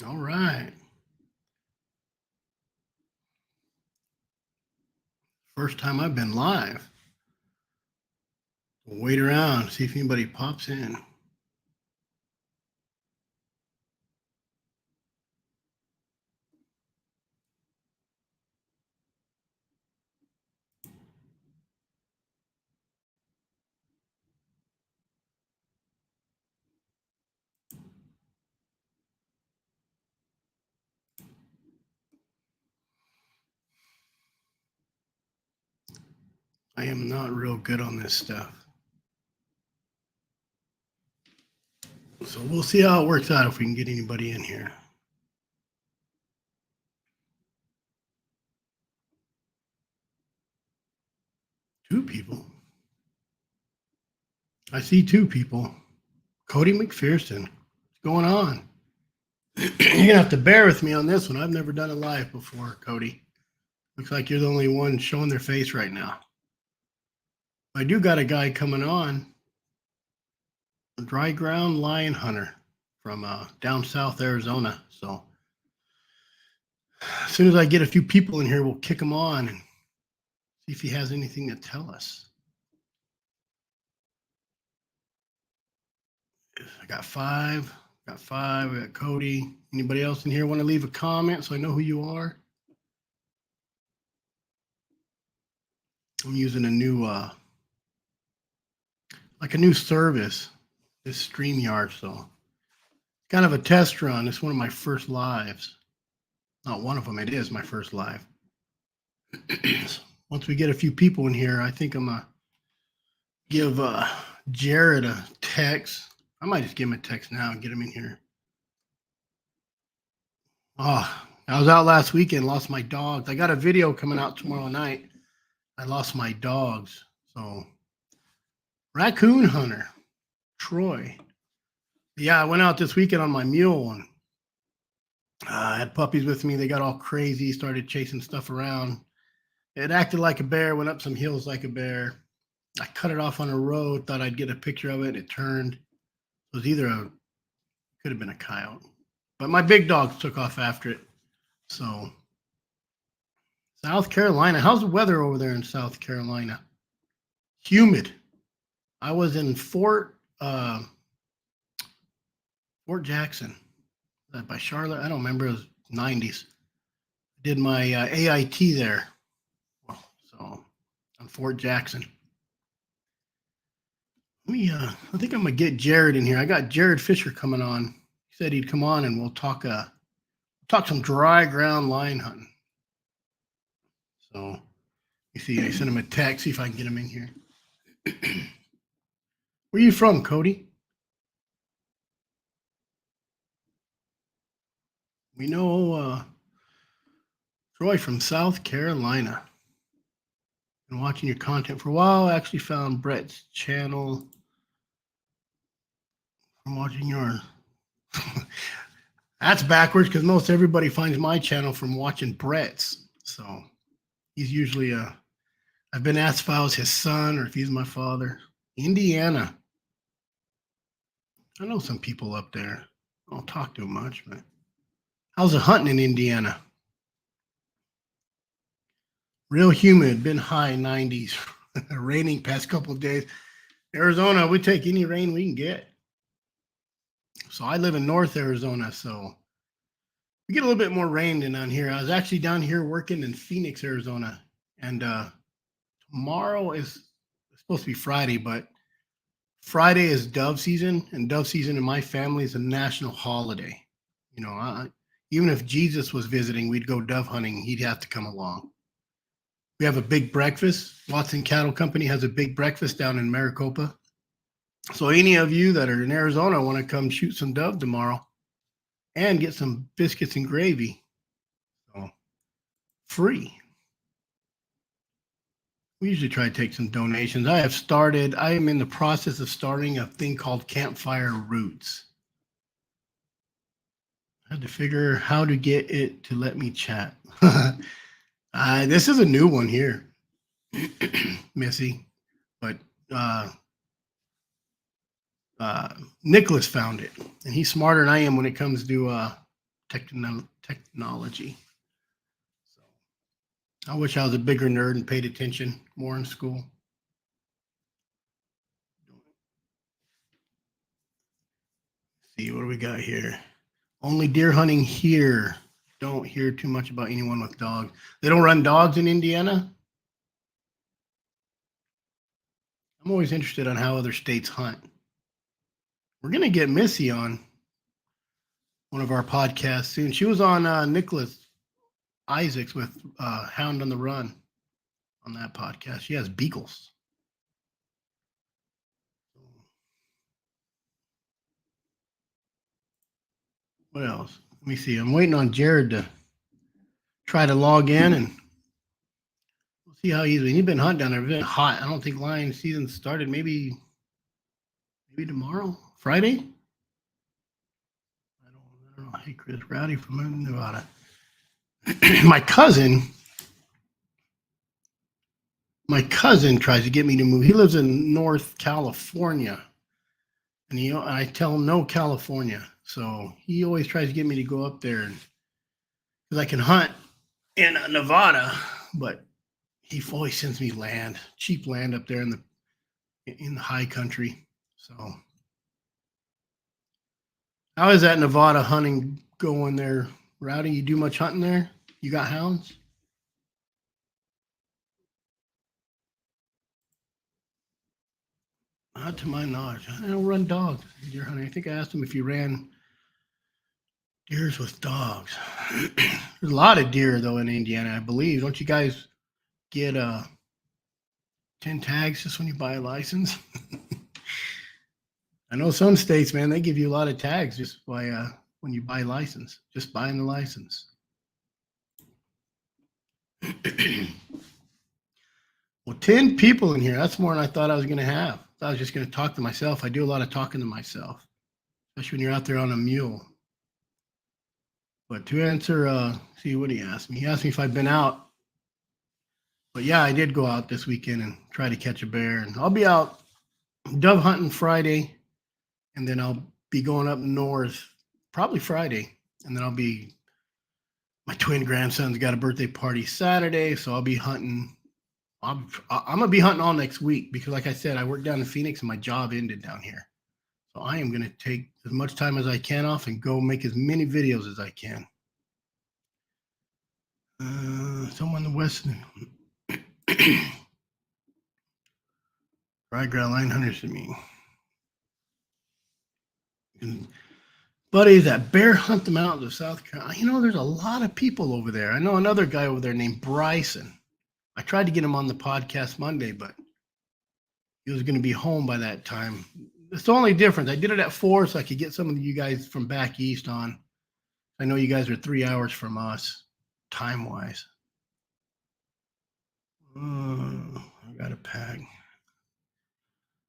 All right. First time I've been live. Wait around, see if anybody pops in. I am not real good on this stuff. So we'll see how it works out if we can get anybody in here. Two people. I see two people. Cody McPherson. What's going on? You're going to have to bear with me on this one. I've never done a live before, Cody. Looks like you're the only one showing their face right now. I do got a guy coming on. A dry ground lion hunter from down south Arizona. So as soon as I get a few people in here, we'll kick him on and see if he has anything to tell us. I got five. I got Cody. Anybody else in here want to leave a comment so I know who you are? I'm using a new, like a new service, this StreamYard. So kind of a test run. It's one of my first lives. Not one of them. It is my first live. Once we get a few people in here, I think I'm going to give Jarod a text. I might just give him a text now and get him in here. Oh, I was out last weekend, lost my dogs. I got a video coming out tomorrow night. I lost my dogs. So, raccoon hunter, Troy. Yeah, I went out this weekend on my mule and I had puppies with me. They got all crazy, started chasing stuff around. It acted like a bear, went up some hills like a bear. I cut it off on a road, thought I'd get a picture of it. It turned. It was could have been a coyote. But my big dogs took off after it. So, South Carolina. How's the weather over there in South Carolina? Humid. I was in Fort Jackson. By Charlotte. I don't remember. It was 90s. Did my AIT there. So, on Fort Jackson. I think I'm going to get Jarod in here. I got Jarod Fischer coming on. He said he'd come on and we'll talk some dry ground lion hunting. So, you see, I sent him a text, see if I can get him in here. Where are you from, Cody? We know Troy from South Carolina. Been watching your content for a while. I actually found Brett's channel from watching yours. That's backwards because most everybody finds my channel from watching Brett's. So he's usually I've been asked if I was his son or if he's my father. Indiana. I know some people up there. I don't talk to them much, but how's it hunting in Indiana? Real humid, been high 90s. Raining past couple of days. Arizona, we take any rain we can get. So I live in North Arizona, so we get a little bit more rain than down here. I was actually down here working in Phoenix, Arizona, and tomorrow is supposed to be Friday, but Friday is dove season, and dove season in my family is a national holiday. You know, even if Jesus was visiting, we'd go dove hunting. He'd have to come along. We have a big breakfast. Watson Cattle Company has a big breakfast down in Maricopa. So any of you that are in Arizona want to come shoot some dove tomorrow and get some biscuits and gravy. So free. We usually try to take some donations. I am in the process of starting a thing called Campfire Roots. I had to figure how to get it to let me chat. This is a new one here, Missy, but Nicholas found it, and he's smarter than I am when it comes to technology. So I wish I was a bigger nerd and paid attention more in school. Let's see, what do we got here? Only deer hunting here. Don't hear too much about anyone with dogs. They don't run dogs in Indiana? I'm always interested on how other states hunt. We're going to get Missy on one of our podcasts soon. She was on Nicholas Isaacs with Hound on the Run on that podcast. She has beagles. What else? Let me see. I'm waiting on Jarod to try to log in, and we'll see how he's been hunting down there. It's been hot. I don't think lion season started. Maybe tomorrow, Friday. I don't know. Hey, Chris Rowdy from Nevada. My cousin tries to get me to move. He lives in North California, and I tell him no California. So he always tries to get me to go up there, because I can hunt in Nevada, but he always sends me land, cheap land up there in the high country. So how is that Nevada hunting going there, Rowdy? You do much hunting there? You got hounds? Not to my knowledge. I don't run dogs deer hunting. I think I asked him if you ran deers with dogs. There's a lot of deer though in Indiana, I believe. Don't you guys get 10 tags just when you buy a license? I know some states, man, they give you a lot of tags just by when you buy a license, just buying the license. Well, 10 people in here. That's more than I thought I was going to have. I thought I was just going to talk to myself. I do a lot of talking to myself, especially when you're out there on a mule. But to answer, see what he asked me. He asked me if I've been out. But yeah, I did go out this weekend and try to catch a bear. And I'll be out dove hunting Friday. And then I'll be going up north probably Friday. And then my twin grandson's got a birthday party Saturday. So I'll be hunting. I'm going to be hunting all next week because, like I said, I work down in Phoenix and my job ended down here. So I am going to take as much time as I can off and go make as many videos as I can. Someone in the west. Dry ground line hunters to me. Buddies that bear hunt the mountains of South Carolina. There's a lot of people over there. I know another guy over there named Bryson. I tried to get him on the podcast Monday, but he was going to be home by that time. It's the only difference. I did it at 4 so I could get some of you guys from back east on. I know you guys are 3 hours from us, time-wise. I got a pack.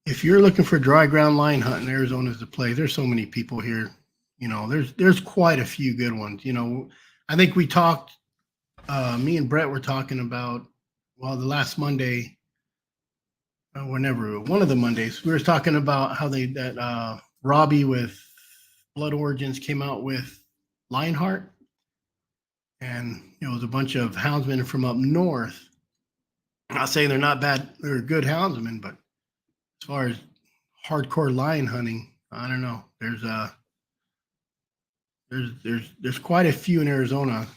If you're looking for dry ground line hunting, Arizona's the place. There's so many people here. There's quite a few good ones. I think we talked, me and Brett were talking about, the last Monday, one of the Mondays, we were talking about how Robbie with Blood Origins came out with Lionheart. And it was a bunch of houndsmen from up north. I'm not saying they're not bad, they're good houndsmen, but as far as hardcore lion hunting, I don't know. There's quite a few in Arizona.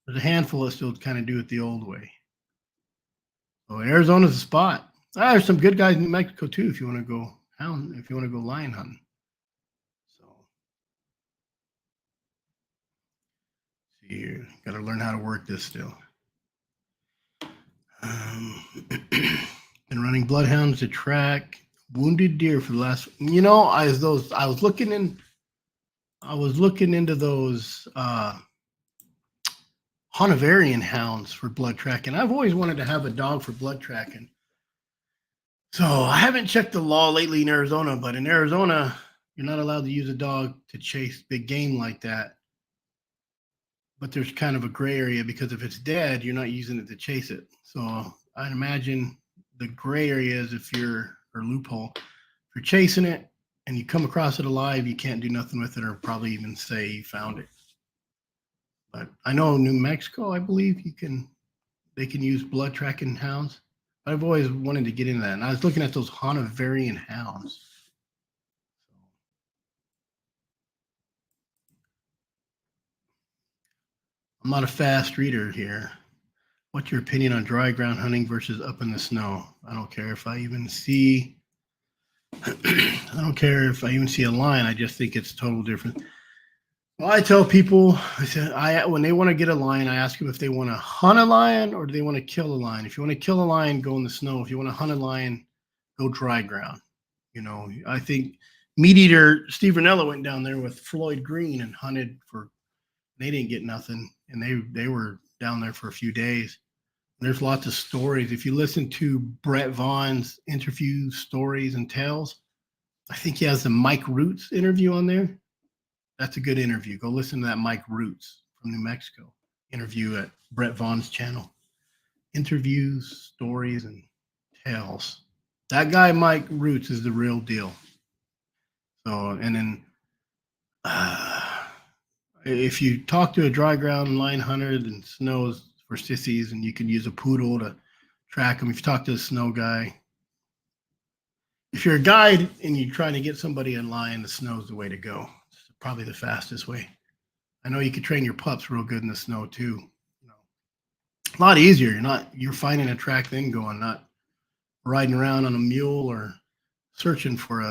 There's a handful that still kind of do it the old way. So Arizona's a spot. There's some good guys in New Mexico too if you want to go lion hunting. So see here, got to learn how to work this still. Been running bloodhounds to track wounded deer for the last. I was looking into those Hanoverian hounds for blood tracking. I've always wanted to have a dog for blood tracking. So I haven't checked the law lately in Arizona, but in Arizona, you're not allowed to use a dog to chase big game like that. But there's kind of a gray area because if it's dead, you're not using it to chase it. So I'd imagine the gray area is or loophole. If you're chasing it and you come across it alive, you can't do nothing with it or probably even say you found it. But I know New Mexico, I believe they can use blood tracking hounds. I've always wanted to get into that. And I was looking at those Hanoverian hounds. I'm not a fast reader here. What's your opinion on dry ground hunting versus up in the snow? I don't care if I even see I don't care if I even see a line. I just think it's total different. Well, I tell people, when they want to get a lion, I ask them if they want to hunt a lion or do they want to kill a lion. If you want to kill a lion, go in the snow. If you want to hunt a lion, go dry ground. You know, I think Meat Eater Steve Ranella went down there with Floyd Green and hunted for. They didn't get nothing, and they were down there for a few days. And there's lots of stories. If you listen to Brett Vaughn's interview stories and tales, I think he has the Mike Roots interview on there. That's a good interview. Go listen to that Mike Roots from New Mexico interview at Brett Vaughn's channel. Interviews, stories, and tales. That guy, Mike Roots, is the real deal. So, and then if you talk to a dry ground lion hunter, then snow's for sissies, and you can use a poodle to track them. If you talk to a snow guy, if you're a guide and you're trying to get somebody in line, the snow's the way to go. It's probably the fastest way. I know you could train your pups real good in the snow too. You know, a lot easier. You're finding a track then going, not riding around on a mule or searching for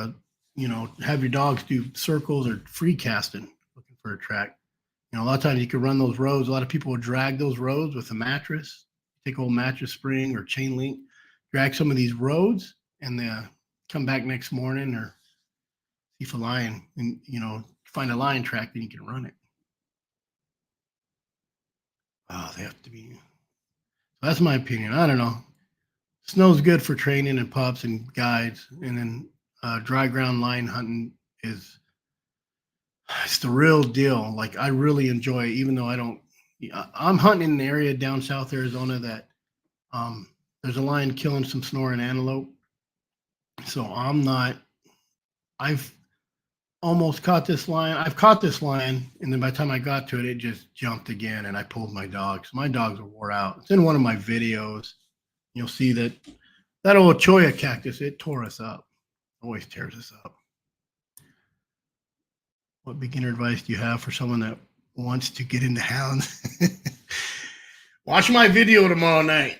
have your dogs do circles or free casting, looking for a track. You know, a lot of times you can run those roads. A lot of people will drag those roads with a mattress, take old mattress spring or chain link, drag some of these roads, and come back next morning or see if a lion, and find a lion track, then you can run it. Oh, they have to be. That's my opinion. I don't know. Snow's good for training and pups and guides, and then dry ground lion hunting it's the real deal. Like, I really enjoy it, even though I'm hunting in an area down South Arizona that there's a lion killing some snoring antelope. So I've almost caught this lion. I've caught this lion, and then by the time I got to it, it just jumped again, and I pulled my dogs. My dogs are wore out. It's in one of my videos. You'll see that old cholla cactus, it tore us up. Always tears us up. What beginner advice do you have for someone that wants to get into hounds? Watch my video tomorrow night.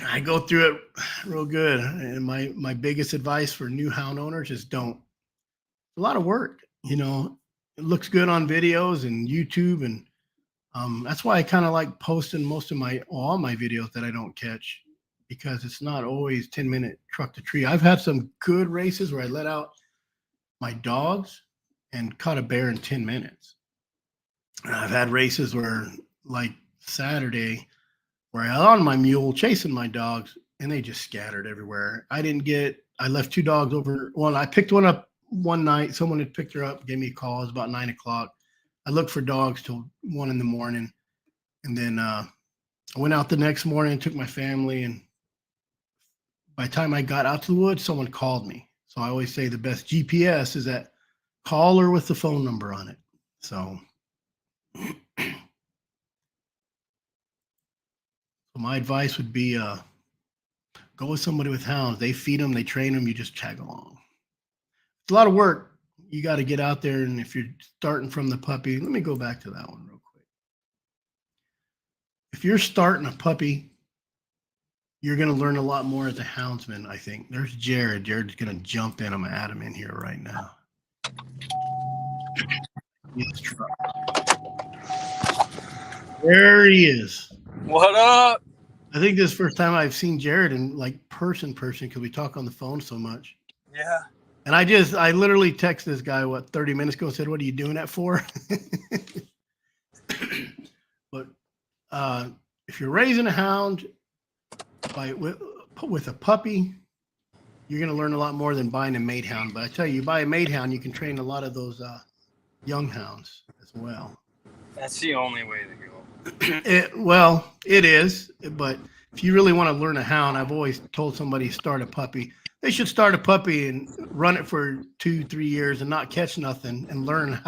I go through it real good. And my biggest advice for new hound owners is don't. It's a lot of work. You know, it looks good on videos and YouTube, and that's why I kind of like posting all my videos that I don't catch, because it's not always 10-minute truck to tree. I've had some good races where I let out my dogs and caught a bear in 10 minutes. And I've had races where, like Saturday, where I was on my mule chasing my dogs, and they just scattered everywhere. I left 2 dogs over. Well, I picked one up one night. Someone had picked her up, gave me a call. It was about 9 o'clock. I looked for dogs till 1 in the morning. And then I went out the next morning and took my family. And by the time I got out to the woods, someone called me. So I always say the best GPS is that call her with the phone number on it. So my advice would be go with somebody with hounds. They feed them, they train them, you just tag along. It's a lot of work. You got to get out there, and if you're starting from the puppy, let me go back to that one real quick. If you're starting a puppy, you're going to learn a lot more as a houndsman, I think. There's Jarod. Jarod's going to jump in. I'm going to add him in here right now. Let's try. There he is. What up? I think this is the first time I've seen Jarod in like person because we talk on the phone so much. Yeah. And I literally texted this guy 30 minutes ago and said, "What are you doing that for?" But if you're raising a hound with a puppy, you're going to learn a lot more than buying a maid hound. But I tell you buy a maid hound, you can train a lot of those young hounds as well. That's the only way to go. It is. But if you really want to learn a hound, I've always told somebody start a puppy. They should start a puppy and run it for 2-3 years and not catch nothing, and learn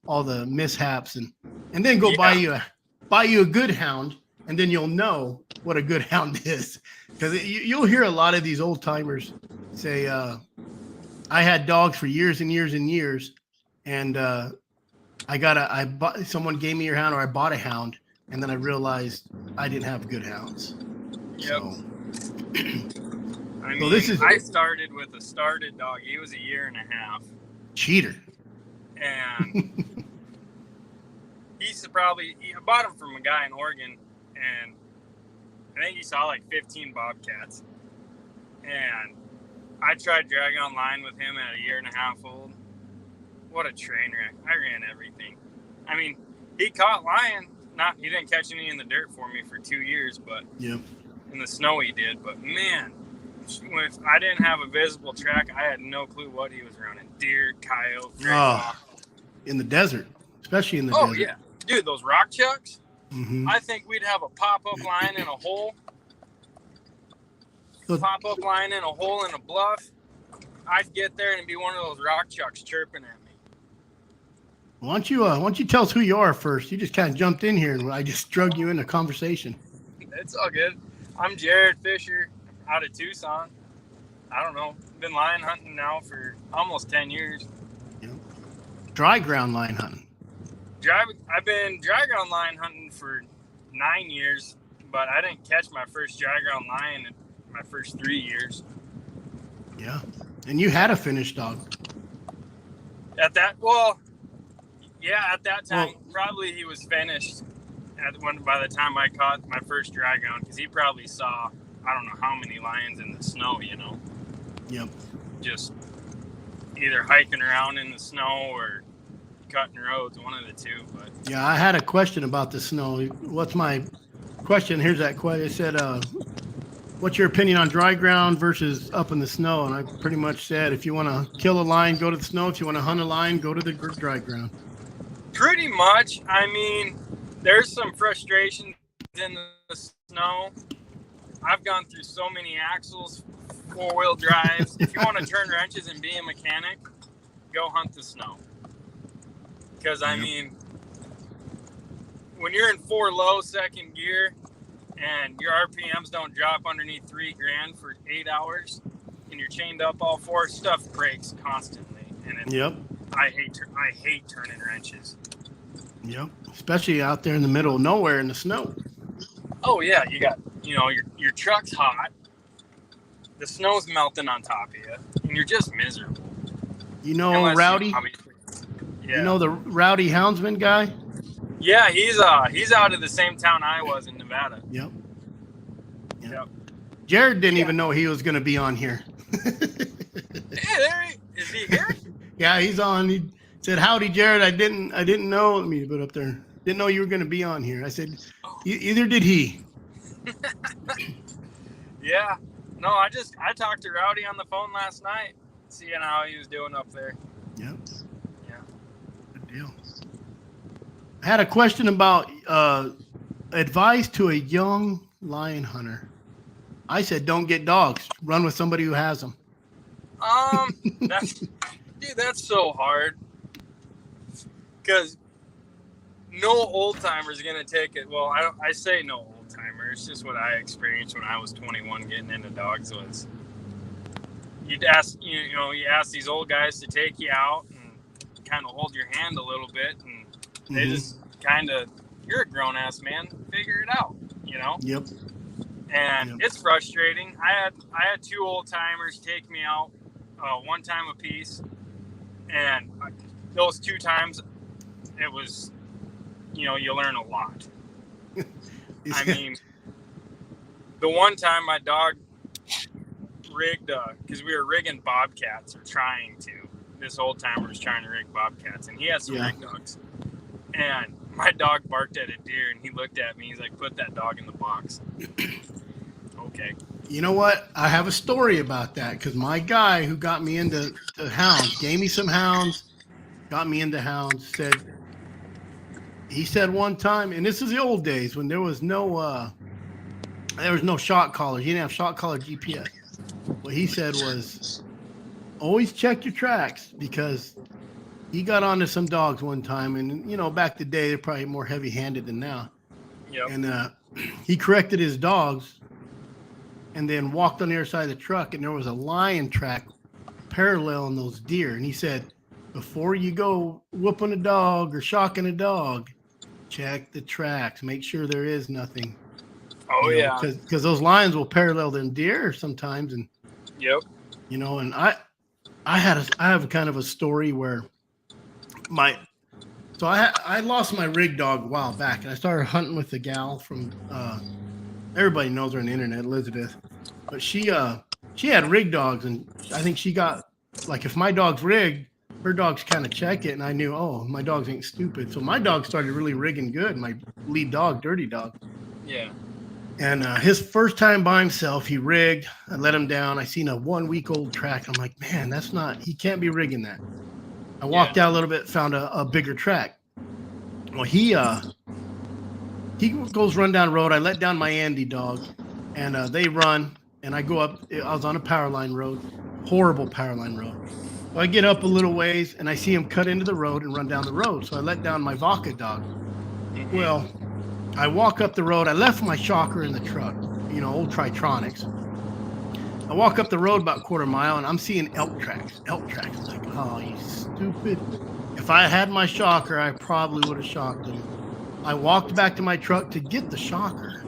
all the mishaps and and then go Yeah. buy you a good hound, and then you'll know what a good hound is. Because you'll hear a lot of these old timers say, "I had dogs for years and years and years, and someone gave me your hound, or I bought a hound, and then I realized I didn't have good hounds." Yep. So, I so mean, this is I started with a started dog. He was a year and a half, cheater. and I bought him from a guy in Oregon, and I think he saw like 15 bobcats. And I tried dragging online with him at a year and a half old. What a train wreck. I ran everything. I mean, he caught lion. He didn't catch any in the dirt for me for 2 years, but Yep. in the snow he did. But man, if I didn't have a visible track, I had no clue what he was running. Deer, coyote, gray fox. In the desert, especially in the Oh, desert. yeah. Dude, those rock chucks, Mm-hmm. I think we'd have a pop-up line in a hole. Pop-up line in a hole in a bluff. I'd get there and it'd be one of those rock chucks chirping at me. Why don't you tell us who you are first? You just kind of jumped in here, and I just drug you into conversation. It's all good. I'm Jarod Fischer out of Tucson. I don't know. Been lion hunting now for almost 10 years. Yep. Dry ground lion hunting. I've been dry ground lion hunting for 9 years, but I didn't catch my first dry ground lion in my first 3 years. Yeah. And you had a finished dog. At that time, probably he was finished by the time I caught my first dry ground, because he probably saw, I don't know how many lions in the snow, Yep. Just either hiking around in the snow or cutting roads, one of the two. But Yeah, I had a question about the snow. What's my question? Here's that question. It said, what's your opinion on dry ground versus up in the snow? And I pretty much said, if you want to kill a lion, go to the snow. If you want to hunt a lion, go to the dry ground. pretty much, I mean, there's some frustration in the snow. I've gone through so many axles, four-wheel drives. If you want to turn wrenches and be a mechanic, go hunt the snow. Because, I mean, when you're in 4 low second gear and your RPMs don't drop underneath 3 grand for 8 hours and you're chained up all 4, stuff breaks constantly. And I hate turning wrenches. Yep. Especially out there in the middle of nowhere in the snow. Oh, yeah. You got, your truck's hot. The snow's melting on top of you. And you're just miserable. Rowdy? Yeah. You know the Rowdy Houndsman guy? Yeah, he's out of the same town I was in Nevada. Yep. Jarod didn't even know he was going to be on here. Is he here? Yeah, he's on. He said, "Howdy, Jarod. I didn't know." Let me put up there. Didn't know you were going to be on here. I said, either did he. Yeah. No, I talked to Rowdy on the phone last night, seeing how he was doing up there. Yep. Yeah. Good deal. I had a question about advice to a young lion hunter. I said, don't get dogs. Run with somebody who has them. That's so hard. Because no old timer is gonna take it. Well, I say no old timer. It's just what I experienced when I was 21 getting into dogs. Was you ask these old guys to take you out and kind of hold your hand a little bit, and they just kind of, you're a grown ass man, figure it out, Yep. And it's frustrating. I had 2 old timers take me out one time a piece, and those 2 times it was, you learn a lot. I mean, the one time my dog rigged, because we were rigging bobcats, or trying to. This old timer was trying to rig bobcats, and he had some rig dogs. And my dog barked at a deer, and he looked at me. He's like, "Put that dog in the box." Okay. You know what? I have a story about that, because my guy who got me into hounds, gave me some hounds, got me into hounds, he said one time, and this is the old days when there was no shot collars. You didn't have shot collar GPS. What he said was, always check your tracks, because he got onto some dogs one time, and back the day they're probably more heavy-handed than now. Yep. And he corrected his dogs, and then walked on the other side of the truck, and there was a lion track paralleling those deer. And he said, before you go whooping a dog or shocking a dog, check the tracks, make sure there is nothing. Oh, yeah. Because those lions will parallel them deer sometimes, and yep. And I have kind of a story where I lost my rig dog a while back, and I started hunting with the gal from everybody knows her on the internet, Elizabeth, but she had rig dogs, and I think she got, like, if my dog's rigged, her dogs kind of check it, and I knew, oh, my dogs ain't stupid. So my dog started really rigging good, my lead dog, Dirty Dog. Yeah. And his first time by himself, he rigged. I let him down. I seen a 1 week old track. I'm like, man, he can't be rigging that. I walked out a little bit, found a bigger track. Well, he goes run down the road. I let down my Andy dog, and they run, and I go up. I was on a power line road, horrible power line road. So I get up a little ways, and I see him cut into the road and run down the road. So I let down my Vodka dog. Well, I walk up the road. I left my shocker in the truck, old Tritronics. I walk up the road about a quarter mile, and I'm seeing elk tracks. I'm like, oh, you stupid. If I had my shocker, I probably would have shocked him. I walked back to my truck to get the shocker,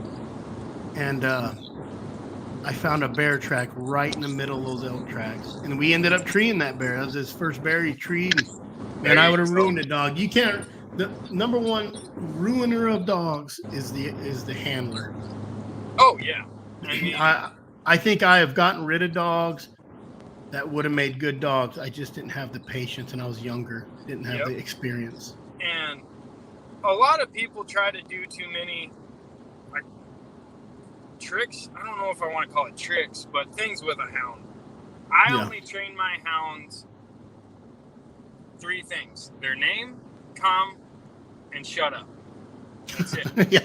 and I found a bear track right in the middle of those elk tracks. And we ended up treeing that bear. That was his first bear he treed. And I would have ruined the dog. You can't. The number one ruiner of dogs is the handler. Oh yeah. I think I have gotten rid of dogs that would have made good dogs. I just didn't have the patience, and I was younger. Didn't have the experience. And a lot of people try to do too many tricks. I don't know if I want to call it tricks, but things with a hound. I only train my hounds 3 things: their name, come, and shut up. That's it.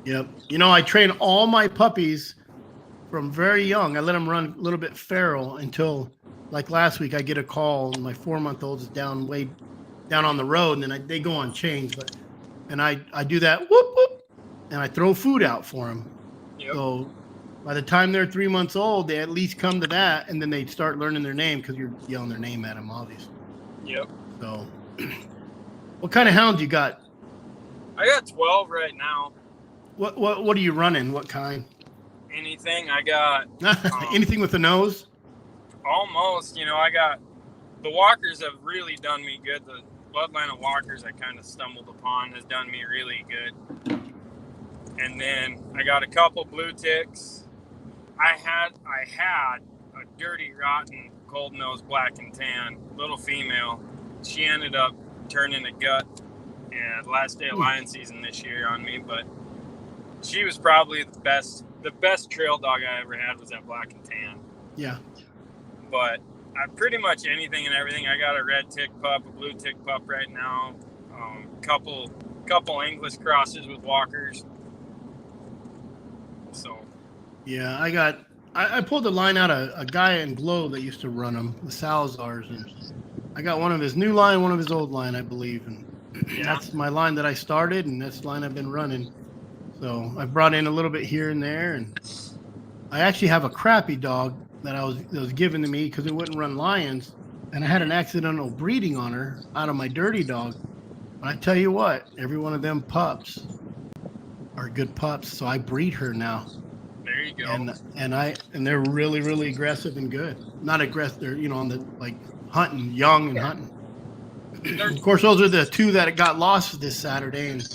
Yep. I train all my puppies from very young. I let them run a little bit feral until, like last week, I get a call, and my 4-month-old is way down on the road, and then they go on chains. And I do that, whoop, whoop, and I throw food out for them. Yep. So by the time they're 3 months old, they at least come to that, and then they start learning their name because you're yelling their name at them, obviously. Yep. So what kind of hounds you got? I got 12 right now. What are you running? What kind? Anything. I got anything with a nose? Almost. I got the walkers have really done me good. The bloodline of walkers I kind of stumbled upon has done me really good. And then I got a couple blue ticks. I had a dirty, rotten, cold nose black and tan little female. She ended up turning a gut and last day of lion season this year on me, but she was probably the best trail dog I ever had was that black and tan. Yeah. But I pretty much anything and everything. I got a red tick pup, a blue tick pup right now, couple English crosses with walkers. So. Yeah, I pulled the line out of a guy in Glow that used to run them, the Salazars, and I got one of his new line, one of his old line, I believe, and that's my line that I started, and that's the line I've been running. So I brought in a little bit here and there, and I actually have a crappy dog that was given to me because it wouldn't run lions, and I had an accidental breeding on her out of my Dirty Dog. But I tell you what, every one of them pups are good pups, so I breed her now. There you go. And they're really, really aggressive and good. Not aggressive, they're on the hunting, young and hunting. Of course, those are the 2 that got lost this Saturday, and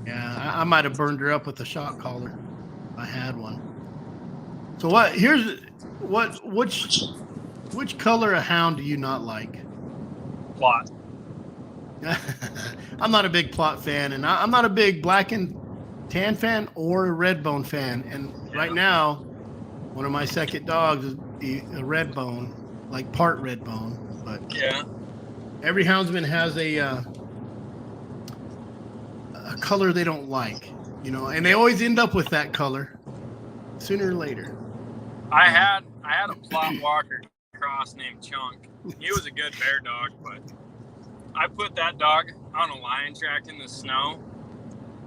I might have burned her up with a shot collar. I had one. So which color of hound do you not like? Plot. I'm not a big plot fan, and I'm not a big black and tan fan or a red bone fan. And right now, one of my second dogs is a red bone, like part red bone. But every houndsman has a color they don't like, and they always end up with that color sooner or later. I had a plot walker cross named Chunk. He was a good bear dog, but I put that dog on a lion track in the snow,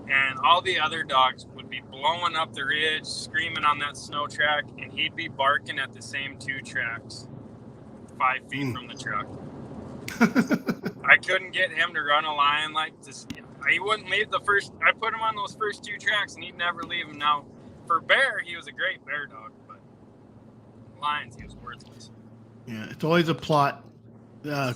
and all the other dogs would be blowing up the ridge, screaming on that snow track, and he'd be barking at the same 2 tracks, 5 feet from the truck. I couldn't get him to run a lion like this. He wouldn't leave the first. I put him on those first 2 tracks, and he'd never leave them. Now, for bear, he was a great bear dog, but lions, he was worthless. Yeah, it's always a plot.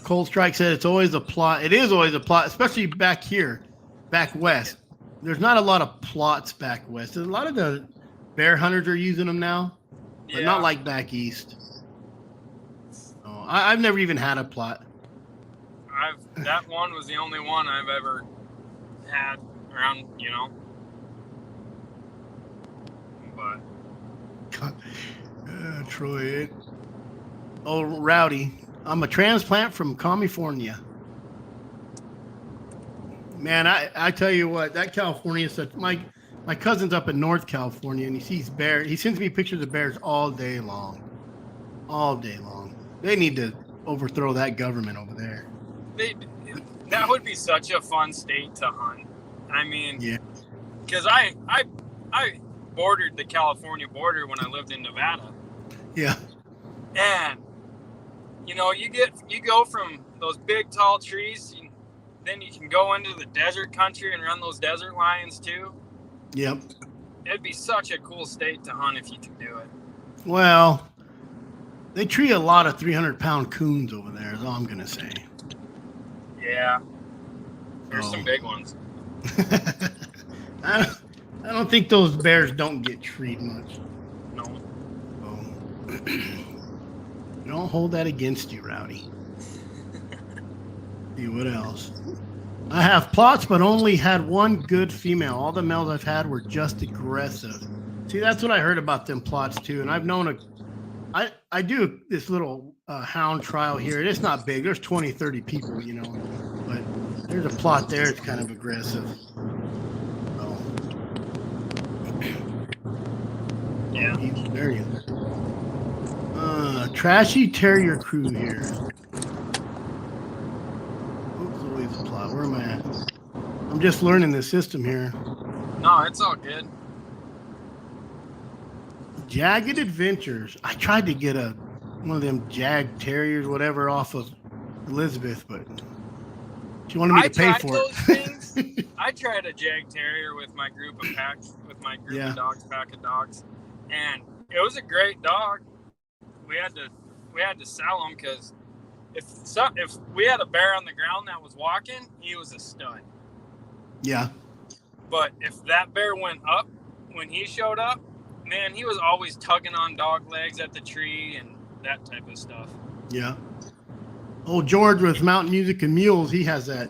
Cold Strike said it's always a plot. It is always a plot, especially back here, back west. There's not a lot of plots back west. A lot of the bear hunters are using them now, but not like back east. So I've never even had a plot. That one was the only one I've ever had around, But Troy. Oh, Rowdy. I'm a transplant from California. Man, I tell you what, that California is such. My cousin's up in North California, and he sees bears. He sends me pictures of bears all day long. All day long. They need to overthrow that government over there. That would be such a fun state to hunt. I mean, because I bordered the California border when I lived in Nevada. Yeah. And you go from those big tall trees, then you can go into the desert country and run those desert lions too. Yep. It'd be such a cool state to hunt if you could do it. Well, they treat a lot of 300-pound coons over there, is all I'm gonna say. Yeah. There's some big ones. I don't think those bears don't get treated much. No. Don't hold that against you, Rowdy. See what else? I have plots, but only had one good female. All the males I've had were just aggressive. See, that's what I heard about them plots too. And I've known I do this little hound trial here. It's not big. There's 20, 30 people, but there's a plot there. It's kind of aggressive. So, yeah. There you go. Trashy Terrier crew here. Oops, always a plot. Where am I at? I'm just learning the system here. No, it's all good. Jagged Adventures. I tried to get one of them Jag Terriers, whatever, off of Elizabeth, but she wanted me to pay for those it. Things. I tried a Jag Terrier with my group of dogs, pack of dogs, and it was a great dog. We had to sell him because if we had a bear on the ground that was walking, he was a stud. Yeah. But if that bear went up when he showed up, man, he was always tugging on dog legs at the tree and that type of stuff. Yeah. Oh, George with Mountain Music and Mules, he has that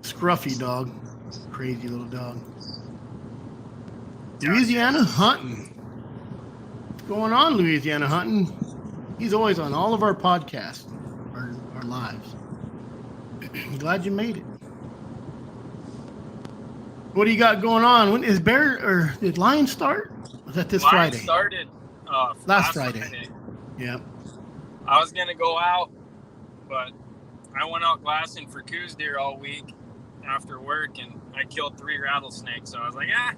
scruffy dog. Crazy little dog. Louisiana hunting. What's going on, Louisiana hunting? He's always on all of our podcasts, our lives. Glad you made it. What do you got going on? When is did Lion start? Was that this Lion Friday? Started last Friday. Yeah. I was gonna go out, but I went out glassing for coos deer all week after work, and I killed 3 rattlesnakes. So I was like, yeah.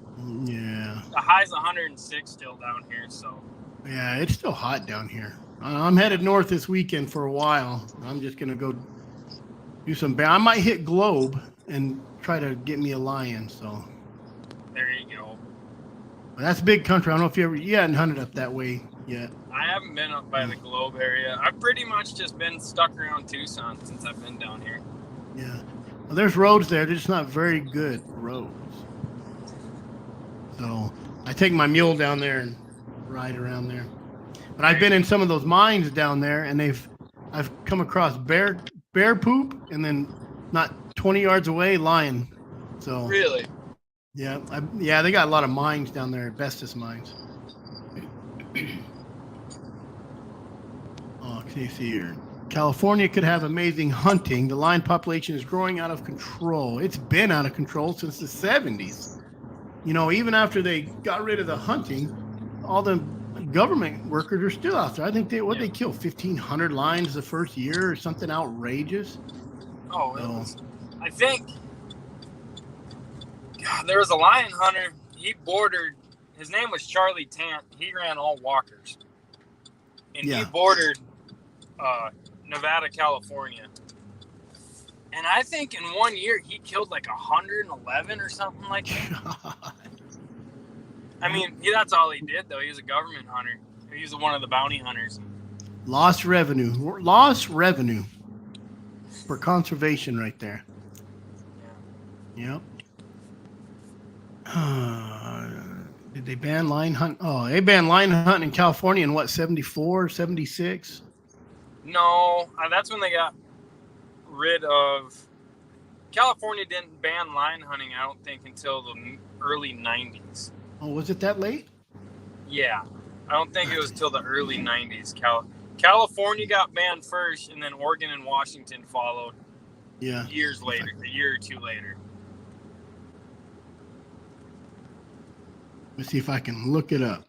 The high's 106 still down here, so. Yeah, it's still hot down here. I'm headed north this weekend for a while. I'm just gonna go do some bear. I might hit Globe and try to get me a lion. So there you go. But that's big country. I don't know if you hadn't hunted up that way yet. I haven't been up by the Globe area. I've pretty much just been stuck around Tucson since I've been down here. Yeah. Well, there's roads there. They're just not very good roads. So I take my mule down there and ride around there. But I've been in some of those mines down there, and I've come across bear poop, and then not 20 yards away, lion. So really, yeah, they got a lot of mines down there, asbestos mines. Oh, can you see here? California could have amazing hunting. The lion population is growing out of control. It's been out of control since the 70s. Even after they got rid of the hunting, all the government workers are still out there. I think they killed 1,500 lions the first year or something outrageous. Oh, it was, I think. God, there was a lion hunter. He bordered. His name was Charlie Tant. He ran all walkers, and he bordered Nevada, California. And I think in 1 year he killed like 111 or something like that. I mean, that's all he did, though. He was a government hunter. He was one of the bounty hunters. Lost revenue for conservation right there. Yeah. Yep. Did they ban lion hunt? Oh, they banned lion hunting in California in what, 74, 76? No, that's when they got rid of. California didn't ban lion hunting, I don't think, until the early 90s. Oh, was it that late? Yeah. I don't think it was till the early 90s. California got banned first, and then Oregon and Washington followed years later, a year or two later. Let's see if I can look it up.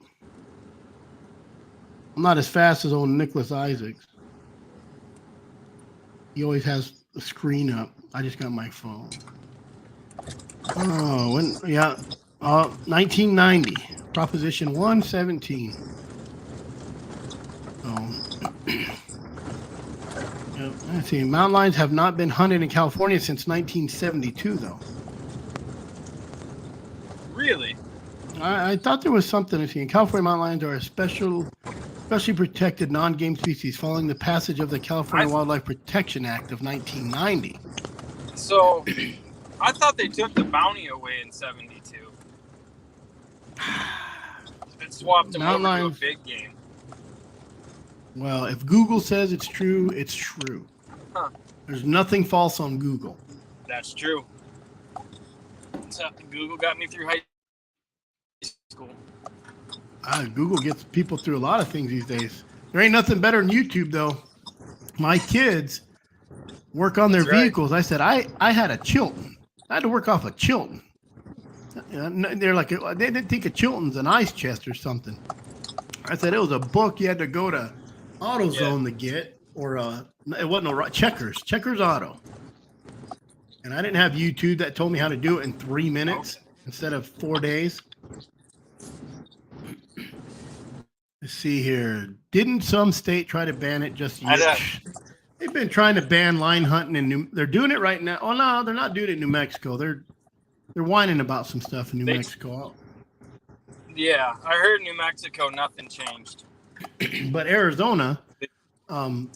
I'm not as fast as old Nicholas Isaacs. He always has the screen up. I just got my phone. Oh, 1990, Proposition 117. Oh, let's see. Mountain lions have not been hunted in California since 1972, though. Really? I thought there was something. Let's see. California mountain lions are a specially protected non-game species following the passage of the California Wildlife Protection Act of 1990. So, I thought they took the bounty away in 72. And swapped them over to a big game. Well, if Google says it's true, it's true. Huh. There's nothing false on Google. That's true. So Google got me through high school. Google gets people through a lot of things these days. There ain't nothing better than YouTube, though. My kids work on their vehicles. I said, I had a Chilton. I had to work off a Chilton. They're like, they didn't think a Chilton's an ice chest or something. I said, it was a book you had to go to AutoZone to get, or it wasn't a Checkers Auto. And I didn't have YouTube that told me how to do it in 3 minutes instead of 4 days. Let's see here. Didn't some state try to ban it just yet? They've been trying to ban lion hunting in they're doing it right now. Oh no, they're not doing it in New Mexico. They're whining about some stuff in New Mexico. Yeah, I heard New Mexico, nothing changed. But Arizona,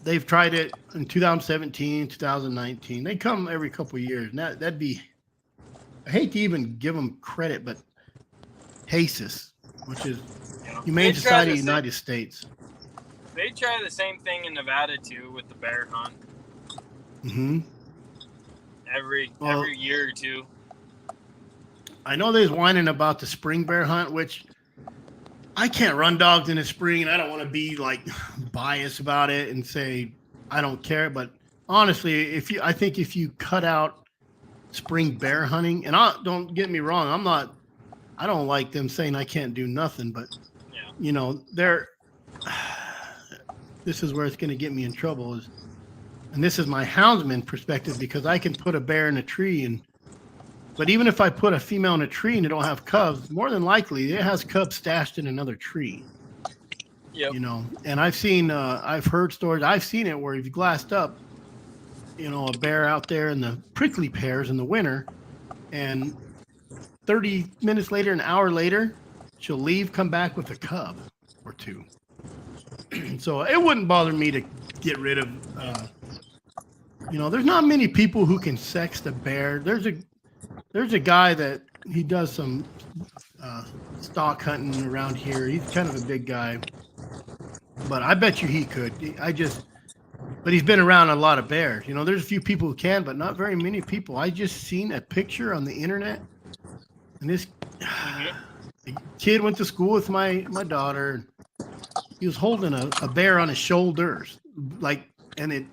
they've tried it in 2017, 2019. They come every couple of years. Now, that'd be, I hate to even give them credit, but HACIS, which is Humane Society of the United States. They try the same thing in Nevada, too, with the bear hunt. Mm-hmm. Every year or two. I know they's whining about the spring bear hunt, which I can't run dogs in the spring, and I don't want to be like biased about it and say I don't care. But honestly, I think if you cut out spring bear hunting, and don't get me wrong, I don't like them saying I can't do nothing, but this is where it's going to get me in trouble. And this is my houndsman perspective, because I can put a bear in a tree but even if I put a female in a tree and it don't have cubs, more than likely it has cubs stashed in another tree. Yep. And I've heard stories. I've seen it where you've glassed up, a bear out there in the prickly pears in the winter, and 30 minutes later, an hour later, she'll leave, come back with a cub or two. So it wouldn't bother me to get rid of, there's not many people who can sex the bear. There's a guy that he does some stock hunting around here. He's kind of a big guy, but I bet you he could. But he's been around a lot of bears. There's a few people who can, but not very many people. I just seen a picture on the internet, and this kid went to school with my daughter. He was holding a bear on his shoulders, and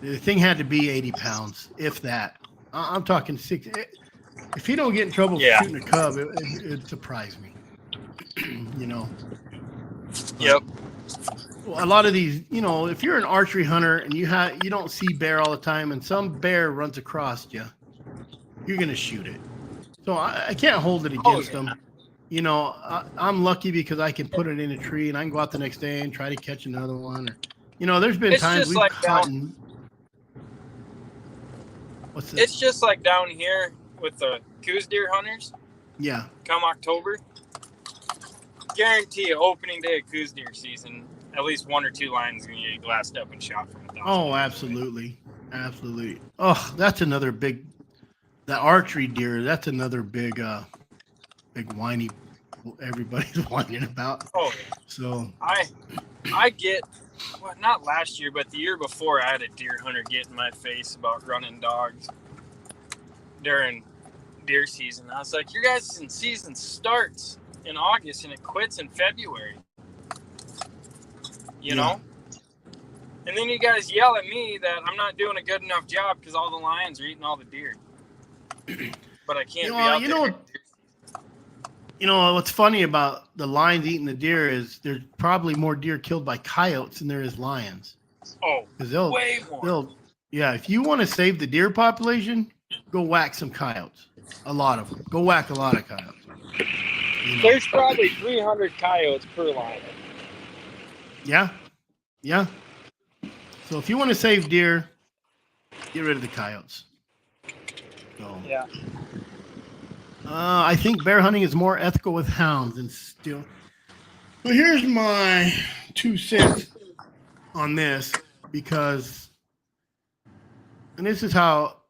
the thing had to be 80 pounds, if that. I'm talking 6. If he don't get in trouble for shooting a cub, it'd surprise me. Yep. A lot of these, if you're an archery hunter and you don't see bear all the time, and some bear runs across you, you're gonna shoot it. So I can't hold it against them. I'm lucky because I can put it in a tree and I can go out the next day and try to catch another one. Or, there's been times we've caught. What's this? It's just like down here with the coos deer hunters. Yeah. Come October, guarantee opening day of coos deer season, at least 1 or 2 lines gonna get glassed up and shot from 1,000. Oh, absolutely, absolutely. Oh, that's another big. The archery deer. That's another big whiny. Everybody's whining about. Oh, yeah. So I get. Well, not last year, but the year before, I had a deer hunter get in my face about running dogs during deer season. I was like, your guys' season starts in August and it quits in February. You know? And then you guys yell at me that I'm not doing a good enough job because all the lions are eating all the deer. But I can't be out there. What's funny about the lions eating the deer is there's probably more deer killed by coyotes than there is lions. Oh, way more. If you want to save the deer population, go whack some coyotes. A lot of them. Go whack a lot of coyotes. There's probably 300 coyotes per lion. Yeah. Yeah. So if you want to save deer, get rid of the coyotes. So, yeah. I think bear hunting is more ethical with hounds and still. Well, here's my 2 cents on this because, and this is how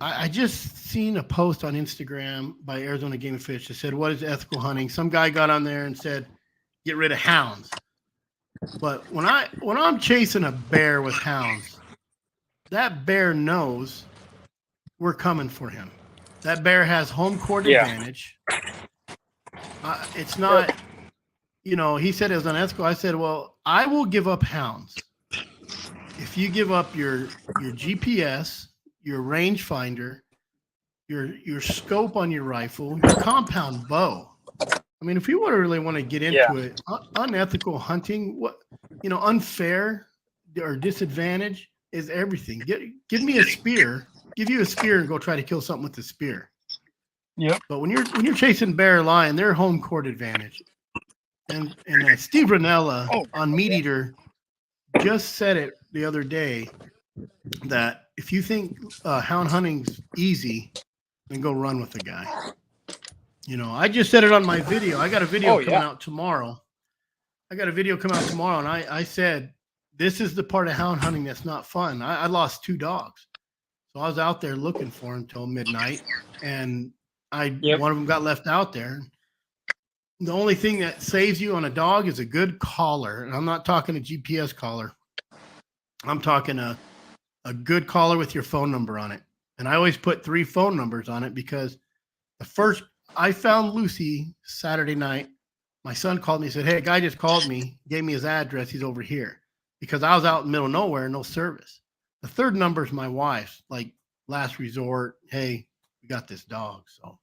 I just seen a post on Instagram by Arizona Game and Fish that said, "What is ethical hunting?" Some guy got on there and said, "Get rid of hounds." But when I'm chasing a bear with hounds, that bear knows we're coming for him. That bear has home court advantage. It's not, he said it was unethical. I said, well, I will give up hounds if you give up your GPS, your rangefinder, your scope on your rifle, your compound bow. I mean, if you really want to get into it, unethical hunting, unfair or disadvantage is everything. Give me a spear. Give you a spear and go try to kill something with the spear. Yep. But when you're chasing bear or lion, they're home court advantage. And Steve Ranella on Meat Eater just said it the other day that if you think hound hunting's easy, then go run with the guy. I just said it on my video. I got a video coming out tomorrow. And I said this is the part of hound hunting that's not fun. I lost 2 dogs. So I was out there looking for him till midnight, and one of them got left out there. The only thing that saves you on a dog is a good collar, and I'm not talking a GPS collar. I'm talking a good collar with your phone number on it. And I always put 3 phone numbers on it because I found Lucy Saturday night. My son called me and said, "Hey, a guy just called me, gave me his address. He's over here," because I was out in the middle of nowhere, no service. The 3rd number is my wife's, like last resort. Hey, we got this dog. So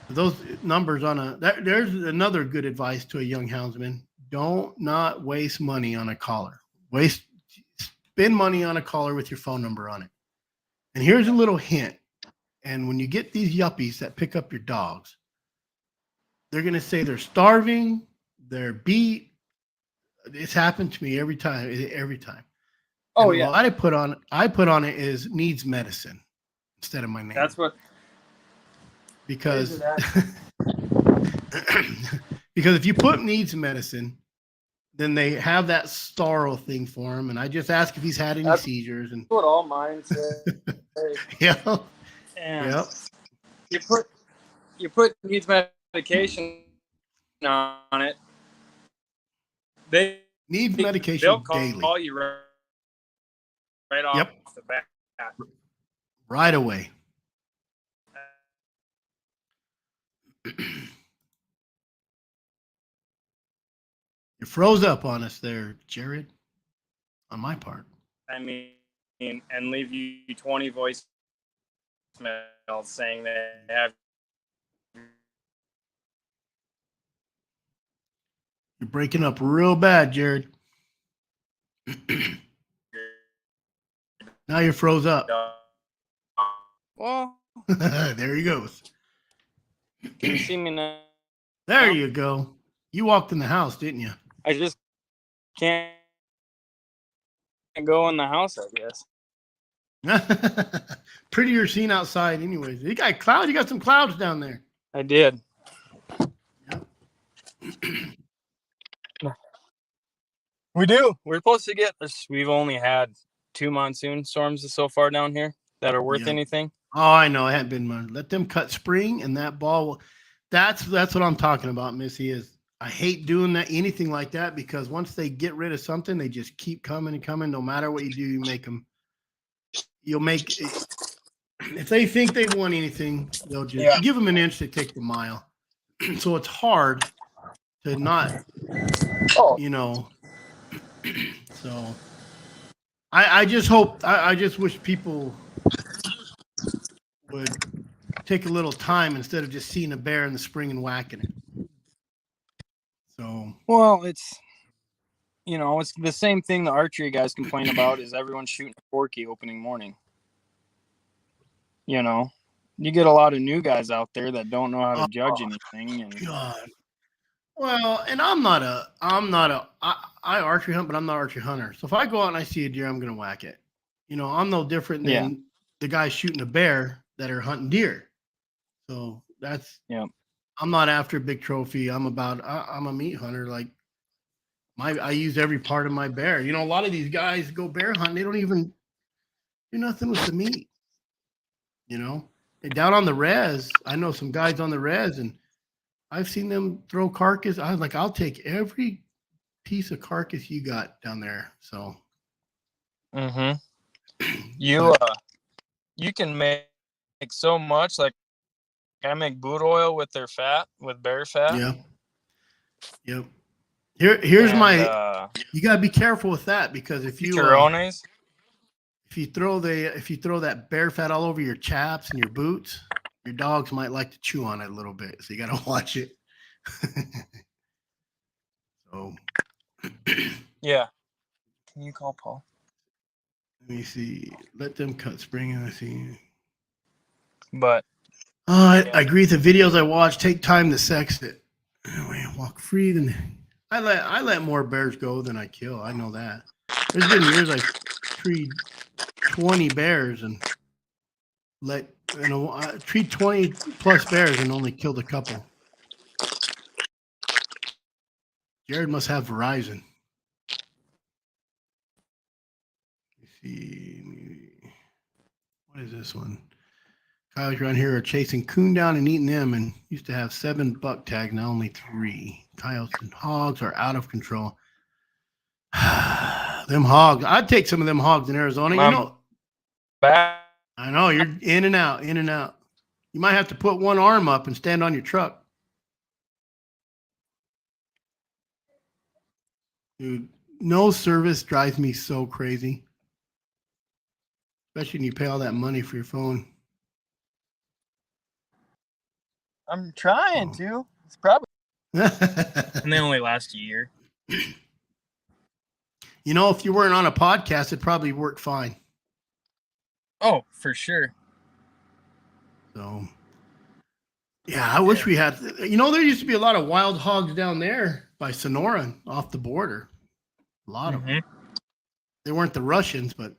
those numbers there's another good advice to a young houndsman. Not waste money on a collar. Spend money on a collar with your phone number on it. And here's a little hint. And when you get these yuppies that pick up your dogs, they're going to say they're starving, they're beat. It's happened to me every time. Oh, and what I put on it is needs medicine instead of my name. That's what. Because because if you put needs medicine, then they have that sorrow thing for him. And I just ask if he's had any seizures. And what all mine say. Yeah. And you put needs medication on it. They need medication they'll daily. Call you right off the bat. Right away. You froze up on us there, Jarod, on my part. I mean, and leave you 20 voicemails saying they have. You're breaking up real bad, Jarod. Now you're froze up. Well, there he goes. can you see me now? There you go. You walked in the house, didn't you? I just can't go in the house, I guess. Prettier scene outside, anyways. You got clouds. You got some clouds down there. I did. Yep. We do. We're supposed to get this. We've only had 2 monsoon storms so far down here that are worth anything. Oh, I know. It hadn't been much. Let them cut spring, and that ball. That's what I'm talking about, Missy. Is I hate doing that anything like that because once they get rid of something, they just keep coming and coming. No matter what you do, you make them. You'll make. If they think they want anything, they'll just give them an inch. They take the mile. So it's hard to not. You know. So I just hope. I just wish people would take a little time instead of just seeing a bear in the spring and whacking it. So well, it's the same thing the archery guys complain about is everyone shooting a corky opening morning. You get a lot of new guys out there that don't know how to judge anything. And God. Well, and I archery hunt, but I'm not an archery hunter. So if I go out and I see a deer, I'm going to whack it. I'm no different than the guys shooting a bear that are hunting deer. So that's, I'm not after a big trophy. I'm a meat hunter. Like I use every part of my bear. A lot of these guys go bear hunting. They don't even do nothing with the meat. And down on the res, I know some guys on the res, and I've seen them throw carcass. I was like, I'll take every piece of carcass you got down there. So, you can make so much. Like I make boot oil with their fat, with bear fat. Yeah. Yep. Here's my. You gotta be careful with that because if you throw that bear fat all over your chaps and your boots, your dogs might like to chew on it a little bit. So you gotta watch it. So. Yeah. Can you call Paul? Let me see. Let them cut spring and I see. But I agree with the videos I watch. Take time to sex it. Anyway, walk free. Then I let more bears go than I kill. I know that. There's been years I treed 20 bears and treat 20 plus bears and only killed a couple. Jarod must have Verizon. Let's see. What is this one? Coyotes around here are chasing coon down and eating them and used to have 7 buck tags, now only 3. Coyotes and hogs are out of control. Them hogs. I'd take some of them hogs in Arizona. I know, you're in and out. You might have to put one arm up and stand on your truck. Dude, no service drives me so crazy. Especially when you pay all that money for your phone. I'm trying to. It's probably. And they only last a year. If you weren't on a podcast, it'd probably work fine. Oh, for sure. So, yeah, I wish we had. There used to be a lot of wild hogs down there by Sonora off the border. A lot of them. They weren't the Russians, but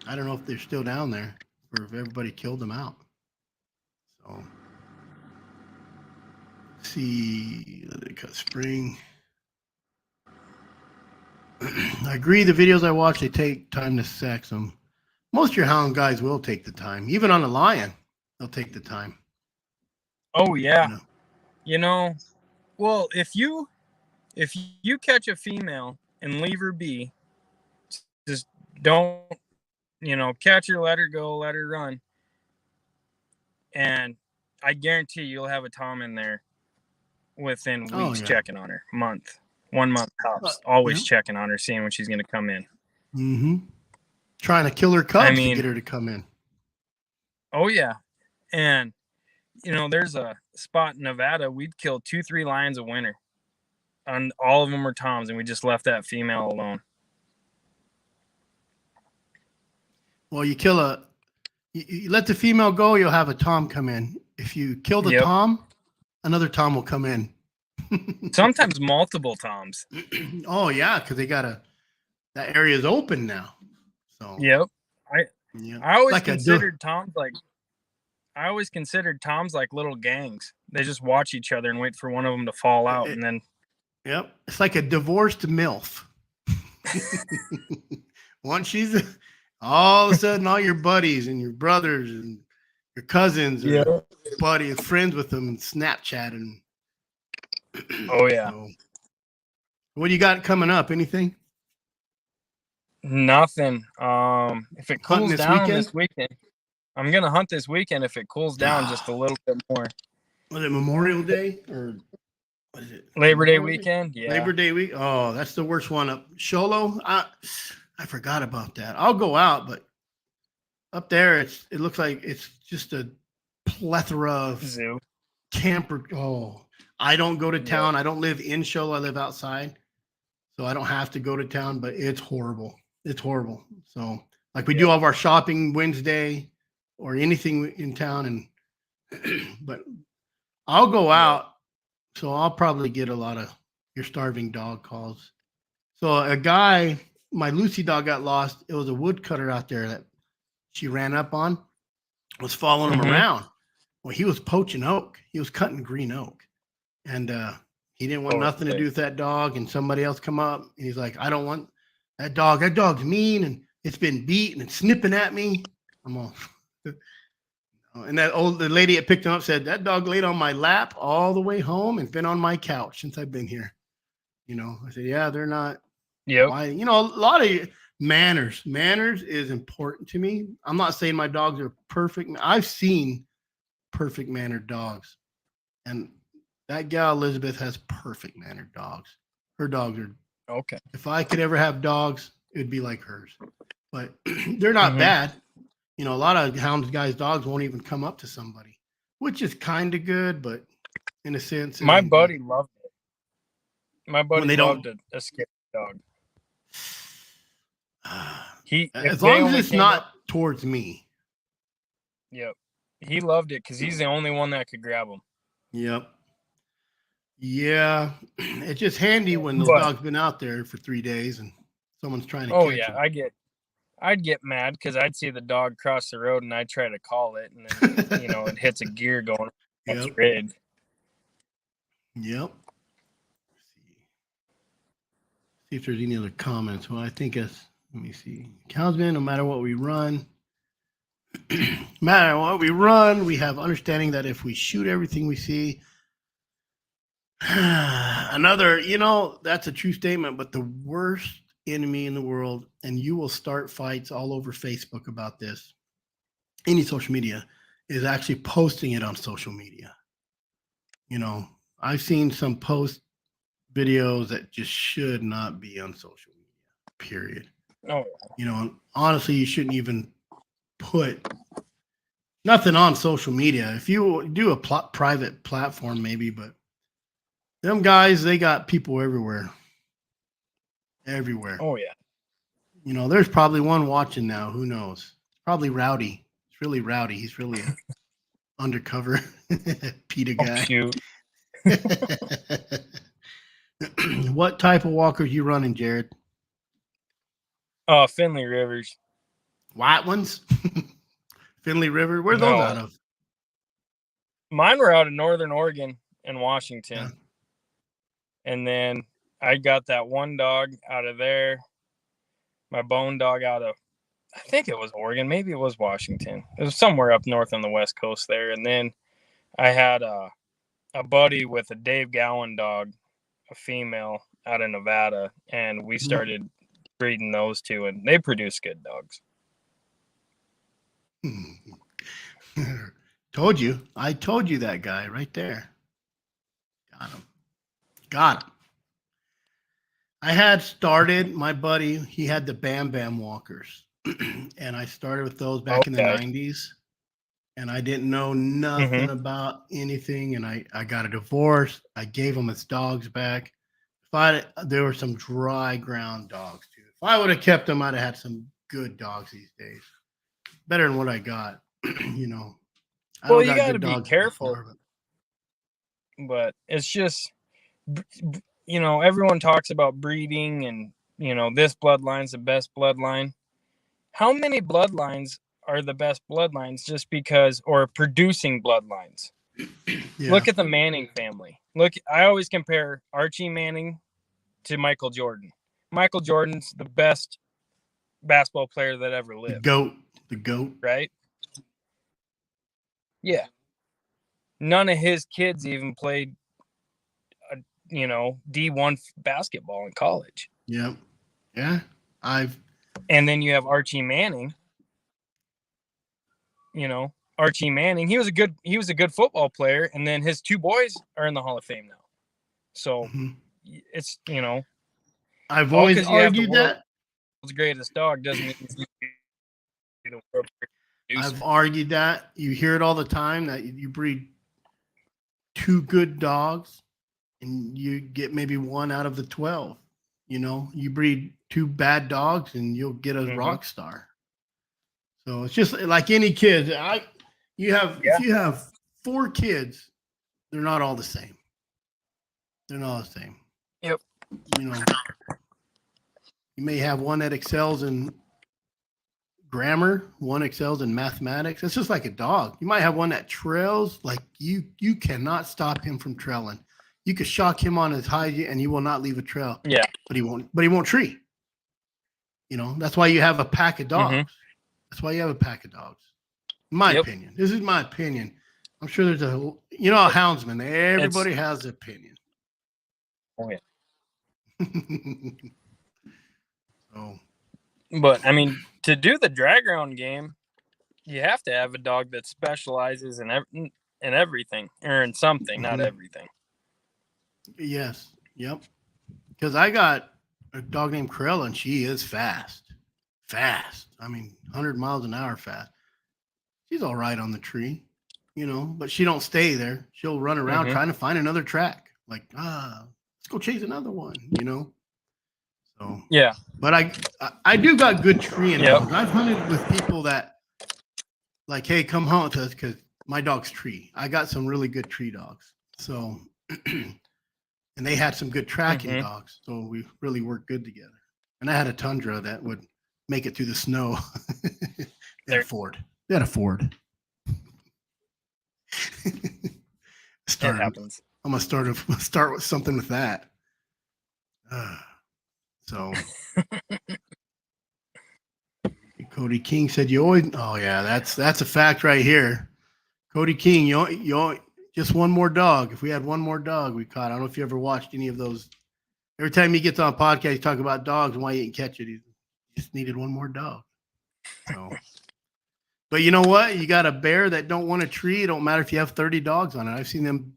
I don't know if they're still down there or if everybody killed them out. So, let's see. Let it cut spring. I agree. The videos I watch, they take time to sex them. Most of your hound guys will take the time. Even on a lion, they'll take the time. Oh, yeah. Well, if you catch a female and leave her be, just don't, catch her, let her go, let her run. And I guarantee you'll have a tom in there within weeks checking on her. 1 month tops. Always checking on her, seeing when she's going to come in. Mm-hmm. Trying to kill her cubs to get her to come in. Oh, yeah. And, there's a spot in Nevada, we'd kill 2-3 lions a winter and all of them were toms, and we just left that female alone. Well, you let the female go, you'll have a tom come in. If you kill the tom, another tom will come in. Sometimes multiple toms. Oh yeah, because that area is open now. So I always considered toms like little gangs. They just watch each other and wait for one of them to fall out, and then. Yep, it's like a divorced MILF. Once she's all of a sudden, all your buddies and your brothers and your cousins are buddy and friends with them and Snapchat and. Oh yeah. So, what do you got coming up? Anything? Nothing. If it cools down this weekend, I'm gonna hunt this weekend. If it cools down just a little bit more. Was it Memorial Day or what is it? Labor Day weekend? Yeah. Labor Day week. Oh, that's the worst one up. Sholo. I forgot about that. I'll go out, but up there it looks like it's just a plethora of zoo camper. Oh, I don't go to town. I don't live in Sholo. I live outside, so I don't have to go to town. But it's horrible. It's horrible. So like we do all of our shopping Wednesday or anything in town, and but I'll go out. So I'll probably get a lot of your starving dog calls. So a guy, my Lucy dog got lost. It was a woodcutter out there that she ran up on, was following him around. Well, he was poaching oak. He was cutting green oak. And he didn't want nothing to do with that dog. And somebody else come up and he's like, I don't want that dog. That dog's mean and it's been beat and it's snipping at me. I'm all and the lady that picked him up said, that dog laid on my lap all the way home and been on my couch since I've been here. I said, yeah, they're not. Yeah. A lot of manners. Manners is important to me. I'm not saying my dogs are perfect. I've seen perfect mannered dogs. And that gal, Elizabeth, has perfect mannered dogs. Her dogs are okay. If I could ever have dogs, it would be like hers. But they're not bad. A lot of hounds guys' dogs won't even come up to somebody, which is kind of good, but in a sense, my buddy loved it. My buddy loved a scary dog. As long as it's not towards me. Yep. He loved it because he's the only one that could grab him. Yep. Yeah. It's just handy when the dog's been out there for 3 days and someone's trying to catch him. I'd get mad because I'd see the dog cross the road and I'd try to call it, and then it hits a gear going up grid. Yep. See if there's any other comments. Well, I think let me see. Houndsman, no matter what we run, we have understanding that if we shoot everything we see, that's a true statement, but the worst enemy in the world, and you will start fights all over Facebook about this, any social media, is actually posting it on social media. I've seen some post videos that just should not be on social media, period. Honestly, you shouldn't even put nothing on social media. If you do a private platform, maybe, but them guys, they got people everywhere. Oh yeah. There's probably one watching now. Who knows? It's probably Rowdy. It's really Rowdy. He's really an undercover PETA guy. Shoot. What type of walkers you running, Jarod? Finley Rivers. White ones? Finley River? Where are those out of? Mine were out of Northern Oregon and Washington. Yeah. And then I got that one dog out of there. My bone dog out of, I think it was Oregon. Maybe it was Washington. It was somewhere up north on the West Coast there. And then I had a buddy with a Dave Gowan dog, a female out of Nevada. And we started breeding those two, and they produce good dogs. I told you that guy right there. Got him. I had started, my buddy, he had the Bam Bam walkers. And I started with those back in the 90s. And I didn't know nothing about anything. And I got a divorce. I gave him his dogs back. But there were some dry ground dogs too. If I would have kept them, I'd have had some good dogs these days. Better than what I got. You know. Well, you got to be careful. Before, but it's just, everyone talks about breeding and, this bloodline's the best bloodline. How many bloodlines are the best bloodlines just because, or producing bloodlines? Yeah. Look at the Manning family. I always compare Archie Manning to Michael Jordan. Michael Jordan's the best basketball player that ever lived. The GOAT. Right? Yeah. None of his kids even played, D1 basketball in college. Yep. Yeah. And then you have Archie Manning. Archie Manning, he was a good football player, and then his two boys are in the Hall of Fame now. So it's, I've always argued that the greatest dog doesn't mean he's the world. I've argued that. You hear it all the time that you breed two good dogs and you get maybe one out of the 12. You breed two bad dogs and you'll get a rock star. So it's just like any kid. If you have 4 kids, they're not all the same. They're not the same. Yep. You may have one that excels in grammar, one excels in mathematics. It's just like a dog. You might have one that trails, like you cannot stop him from trailing. You could shock him on his high and he will not leave a trail. Yeah. But he won't tree. That's why you have a pack of dogs. That's why you have a pack of dogs. My opinion. This is my opinion. I'm sure there's a houndsman. Everybody has an opinion. Oh yeah. So, but I mean, to do the drag round game, you have to have a dog that specializes in everything, or in something, not everything. Yes. Yep. Because I got a dog named Corella, and she is fast. I mean, 100 miles an hour fast. She's all right on the tree, but she don't stay there. She'll run around trying to find another track. Like, let's go chase another one, So yeah. But I do got good treeing dogs. I've hunted with people that like, hey, come hunt with us because my dog's tree. I got some really good tree dogs. So and they had some good tracking dogs. So we really worked good together. And I had a Tundra that would make it through the snow. They had a Ford. It happens. I'm gonna start with something with that. So Cody King said you always. Oh yeah, that's a fact right here. Cody King, you just one more dog. If we had one more dog, we caught. I don't know if you ever watched any of those. Every time he gets on a podcast, he talk about dogs and why he didn't catch it. He just needed one more dog. So, but you know what? You got a bear that don't want a tree. It don't matter if you have 30 dogs on it. I've seen them.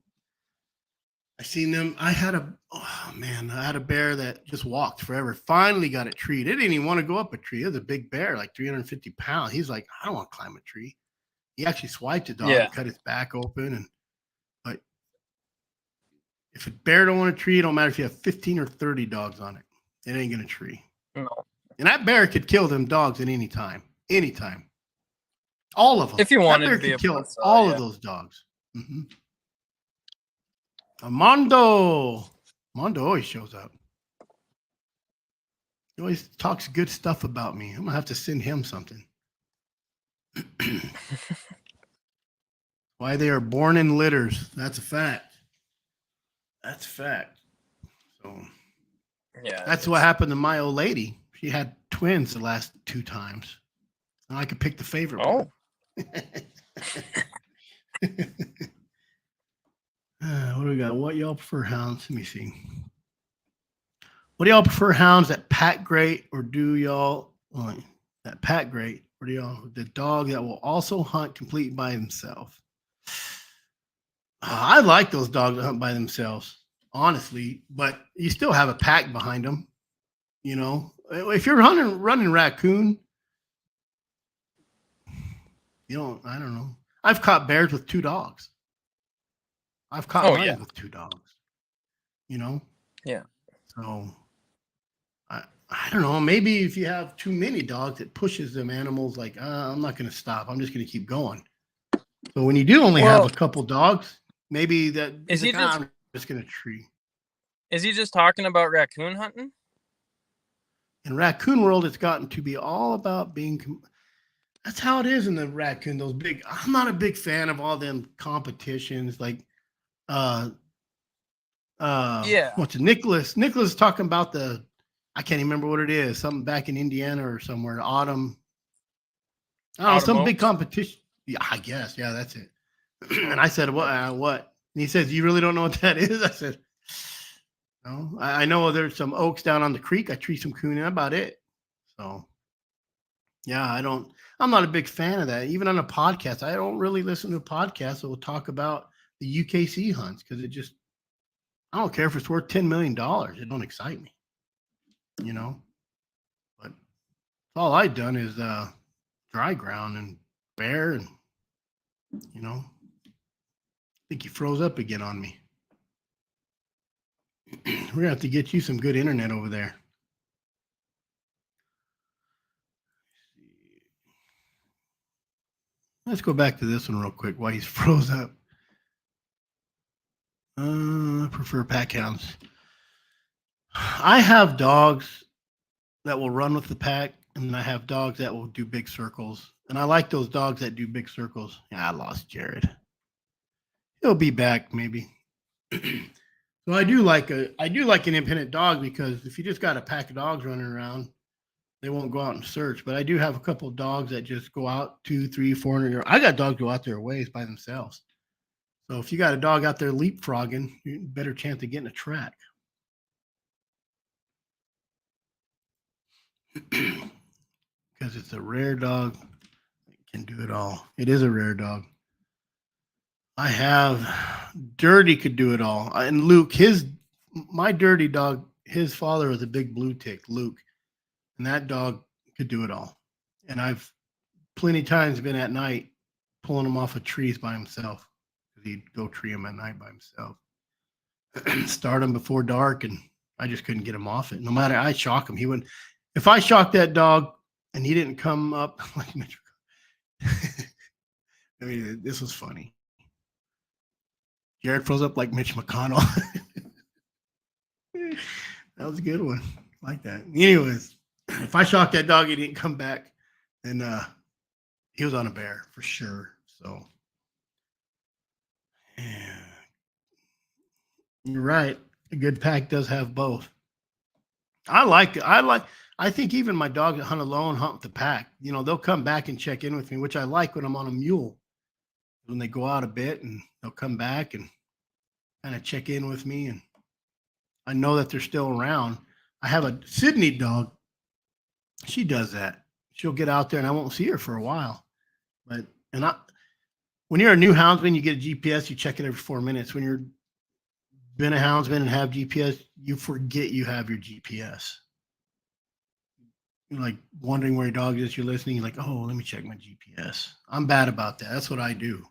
I had a bear that just walked forever. Finally got a tree. It didn't even want to go up a tree. It was a big bear, like 350 pounds. He's like, I don't want to climb a tree. He actually swiped the dog and cut his back open. But if a bear don't want a tree, it don't matter if you have 15 or 30 dogs on it. It ain't gonna tree. No. And that bear could kill them dogs at any time. Anytime. All of them. If you wanted to be kill all of those dogs. Mondo always shows up. He always talks good stuff about me. I'm gonna have to send him something. Why they are born in litters. That's a fact. So that's what happened to my old lady. She had twins the last 2 times. And I could pick the favorite one. What do we got? What y'all prefer hounds? Let me see. What do y'all prefer, hounds that pack great, or do y'all that pack great, or do y'all the dog that will also hunt complete by himself? I like those dogs that hunt by themselves, honestly, but you still have a pack behind them. If you're running raccoon, I don't know. I've caught bears with 2 dogs. I've caught lions with 2 dogs. Yeah. So I don't know. Maybe if you have too many dogs, it pushes them animals like, I'm not going to stop. I'm just going to keep going. So when you do only have a couple dogs, maybe that is he like, I'm just going to tree. Is he just talking about raccoon hunting? In raccoon world, it's gotten to be all about being. That's how it is in the raccoon. Those big. I'm not a big fan of all them competitions. Like, what's it? Nicholas is talking about the. I can't even remember what it is. Something back in Indiana or somewhere. Autumn. I don't know. Some big competition. Yeah, I guess. Yeah, that's it. And I said, what? What? And he says, you really don't know what that is? I said, no. I know there's some oaks down on the creek. I tree some coon. That's about it. So, yeah, I'm not a big fan of that. Even on a podcast, I don't really listen to a podcast that will talk about the UKC hunts because I don't care if it's worth $10 million. It don't excite me, But all I've done is dry ground and bear, and I think he froze up again on me. We're gonna have to get you some good internet over there. Let's go back to this one real quick while he's froze up. I prefer pack hounds. I have dogs that will run with the pack, and I have dogs that will do big circles. And I like those dogs that do big circles. Yeah, I lost Jarod. He'll be back maybe. So I do like an independent dog, because if you just got a pack of dogs running around, they won't go out and search. But I do have a couple of dogs that just go out 200, 300, 400 yards. I got dogs go out there a ways by themselves. So if you got a dog out there leapfrogging, you better chance of getting a track. Because it's a rare dog that can do it all. It is a rare dog. I have Dirty could do it all. And Luke, my Dirty dog, his father was a big blue tick, Luke. And that dog could do it all. And I've plenty of times been at night pulling him off of trees by himself. He'd go tree him at night by himself. Start him before dark, and I just couldn't get him off it. No matter, I shock him. He wouldn't. If I shocked that dog and he didn't come up like Mitch. I mean, this was funny. Jarod froze up like Mitch McConnell. That was a good one. I like that. Anyways, if I shocked that dog, he didn't come back, then he was on a bear for sure. So, yeah. You're right. A good pack does have both. I think even my dogs that hunt alone hunt with the pack. They'll come back and check in with me, which I like when I'm on a mule. When they go out a bit and they'll come back and kind of check in with me, and I know that they're still around. I have a Sydney dog. She does that. She'll get out there and I won't see her for a while. When you're a new houndsman, you get a GPS, you check it every 4 minutes. When you're been a houndsman and have GPS, you forget you have your GPS. You're like wondering where your dog is. You're listening. You're like, oh, let me check my GPS. I'm bad about that. That's what I do.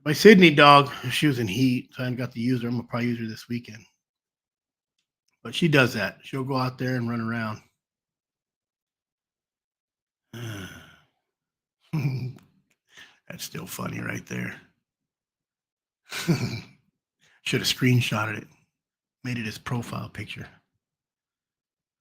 My Sydney dog, she was in heat, so I haven't got to use her. I'm going to probably use her this weekend. But she does that. She'll go out there and run around. That's still funny right there. Should have screenshotted it. Made it his profile picture.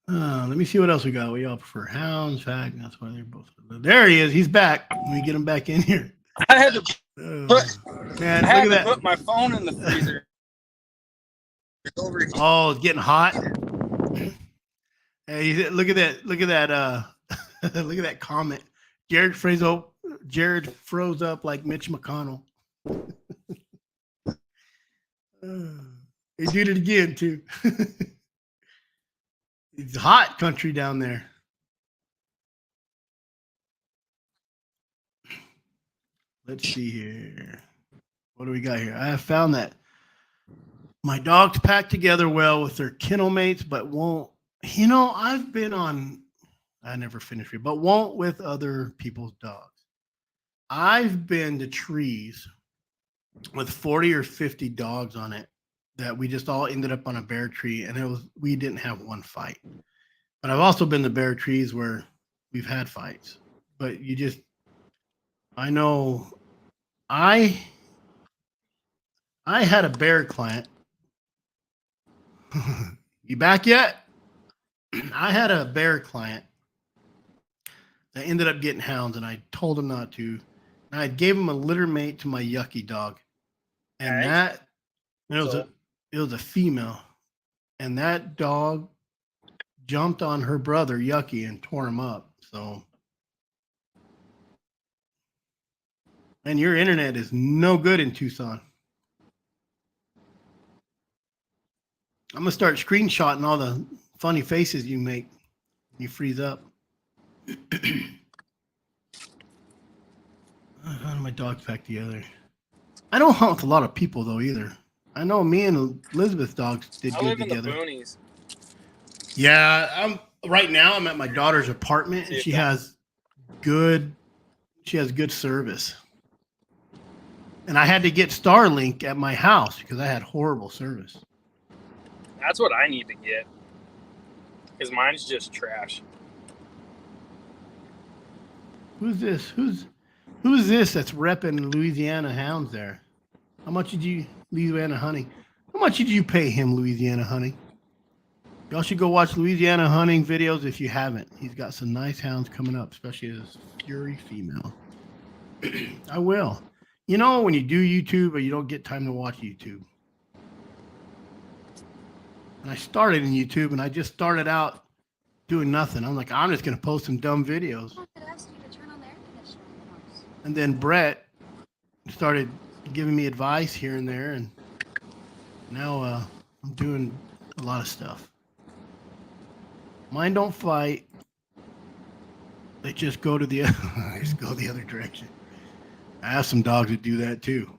Let me see what else we got. We all prefer hounds. Fact, that's why they're both. There he is. He's back. Let me get him back in here. I had to put my phone in the freezer. Oh, it's getting hot. Hey, look at that. Look at that. Look at that comment. Jarod froze up like Mitch McConnell. He did it again too. It's hot country down there. Let's see here. What do we got here? I have found that my dogs pack together well with their kennel mates, but won't. I've been on. I never finished it, but won't with other people's dogs. I've been to trees with 40 or 50 dogs on it that we just all ended up on a bear tree, and we didn't have one fight. But I've also been to bear trees where we've had fights. But I know I had a bear client. You back yet? I had a bear client that ended up getting hounds, and I told him not to. And I gave him a litter mate to my Yucky dog, and it was a female, and that dog jumped on her brother Yucky and tore him up. So, and your internet is no good in Tucson. I'm gonna start screenshotting all the funny faces you make when you freeze up. How do my dogs back together? I don't hunt with a lot of people though either. I know me and Elizabeth's dogs did good together. I live in the boonies. Yeah, right now I'm at my daughter's apartment, and she has good service. And I had to get Starlink at my house because I had horrible service. That's what I need to get. Because mine's just trash. Who's this? Who's this that's repping Louisiana Hounds there? How much did you Louisiana Hunting? How much did you pay him, Louisiana Hunting? Y'all should go watch Louisiana Hunting videos if you haven't. He's got some nice hounds coming up, especially his Fury female. I will. You know, when you do YouTube, but you don't get time to watch YouTube. And I started in YouTube, and I just started out doing nothing. I'm like, I'm just going to post some dumb videos. And then Brett started giving me advice here and there, and now I'm doing a lot of stuff. Mine don't fight. They just go the other direction. I have some dogs that do that too.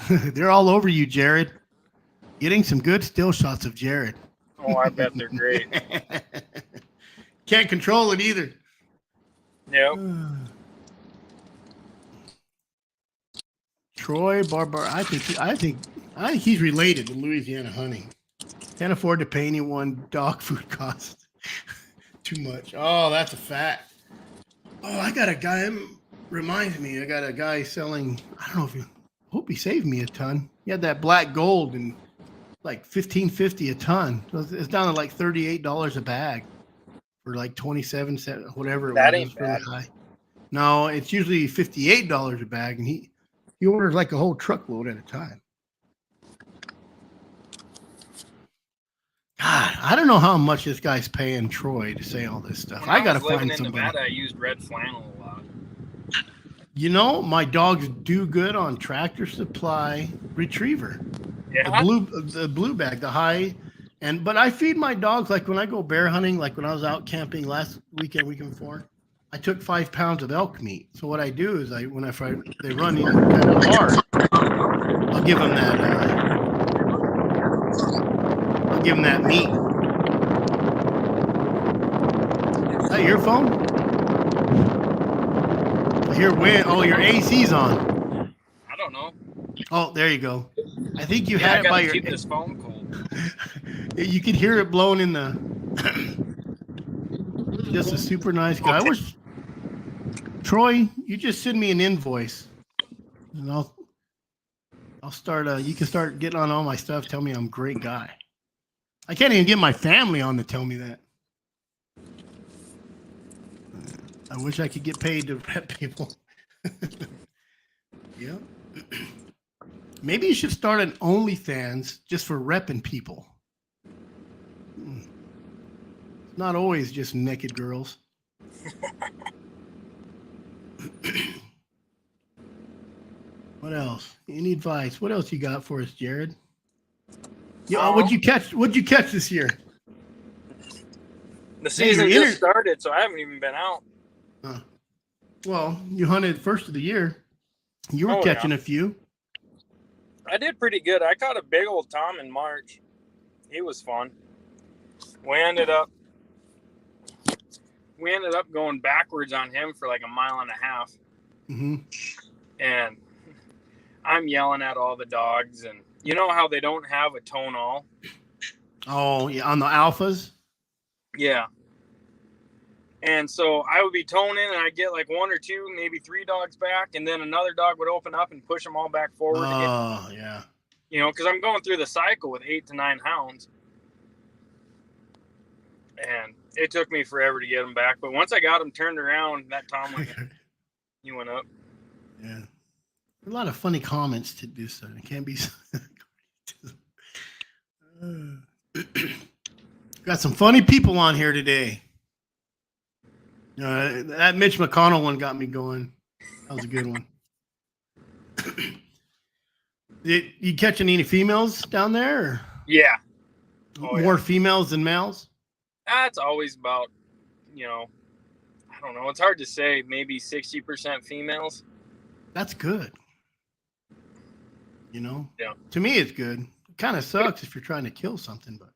They're all over you, Jarod. Getting some good still shots of Jarod. Oh, I bet they're great. Can't control it either. Yep. Troy Barber, I think he's related to Louisiana Hunting. Can't afford to pay anyone dog food costs. Too much. Oh, that's a fact. Oh, I got a guy. Reminds me, I got a guy selling. I don't know if you. Hope he saved me a ton. He had that black gold and like $15.50 a ton. So it's down to like $38 a bag for like 27 cents, whatever it was. That ain't bad. Really high. No, it's usually $58 a bag, and he orders like a whole truckload at a time. God, I don't know how much this guy's paying Troy to say all this stuff. I gotta find somebody. In Nevada, I used red flannel a lot. You know, my dogs do good on Tractor Supply Retriever. Yeah. The blue bag, the high. But I feed my dogs, like when I go bear hunting, like when I was out camping last weekend before, I took 5 pounds of elk meat. So what I do is they run kind of hard, I'll give them that meat. Is that your phone? Your wind. Oh, your AC's on. I don't know. Oh, there you go. I think you had it by your. Keep this phone cold. You could hear it blowing in the. Just a super nice guy. Okay. Troy, you just send me an invoice, and I'll start. You can start getting on all my stuff. Tell me I'm a great guy. I can't even get my family on to tell me that. I wish I could get paid to rep people. Yeah. Maybe you should start an OnlyFans just for repping people. It's not always just naked girls. What else? Any advice? What else you got for us, Jarod? Yeah, what'd you catch this year? The season just started, so I haven't even been out. Well, you hunted first of the year. You were catching a few. I did pretty good. I caught a big old tom in March. He was fun. We ended up going backwards on him for like a mile and a half. Mm-hmm. And I'm yelling at all the dogs, and you know how they don't have a tonal? Oh, yeah, on the alphas? Yeah. And so I would be toning, and I'd get like 1 or 2, maybe 3 dogs back, and then another dog would open up and push them all back forward. Oh, yeah. You know, because I'm going through the cycle with 8 to 9 hounds. And it took me forever to get them back. But once I got them turned around, that Tom he went up. Yeah. A lot of funny comments to do so. It can't be. Got some funny people on here today. That Mitch McConnell one got me going. That was a good one. You catching any females down there? Or Yeah. Oh, more females than males? That's always about, I don't know. It's hard to say. Maybe 60% females. That's good. Yeah. To me, it's good. It kind of sucks if you're trying to kill something, but.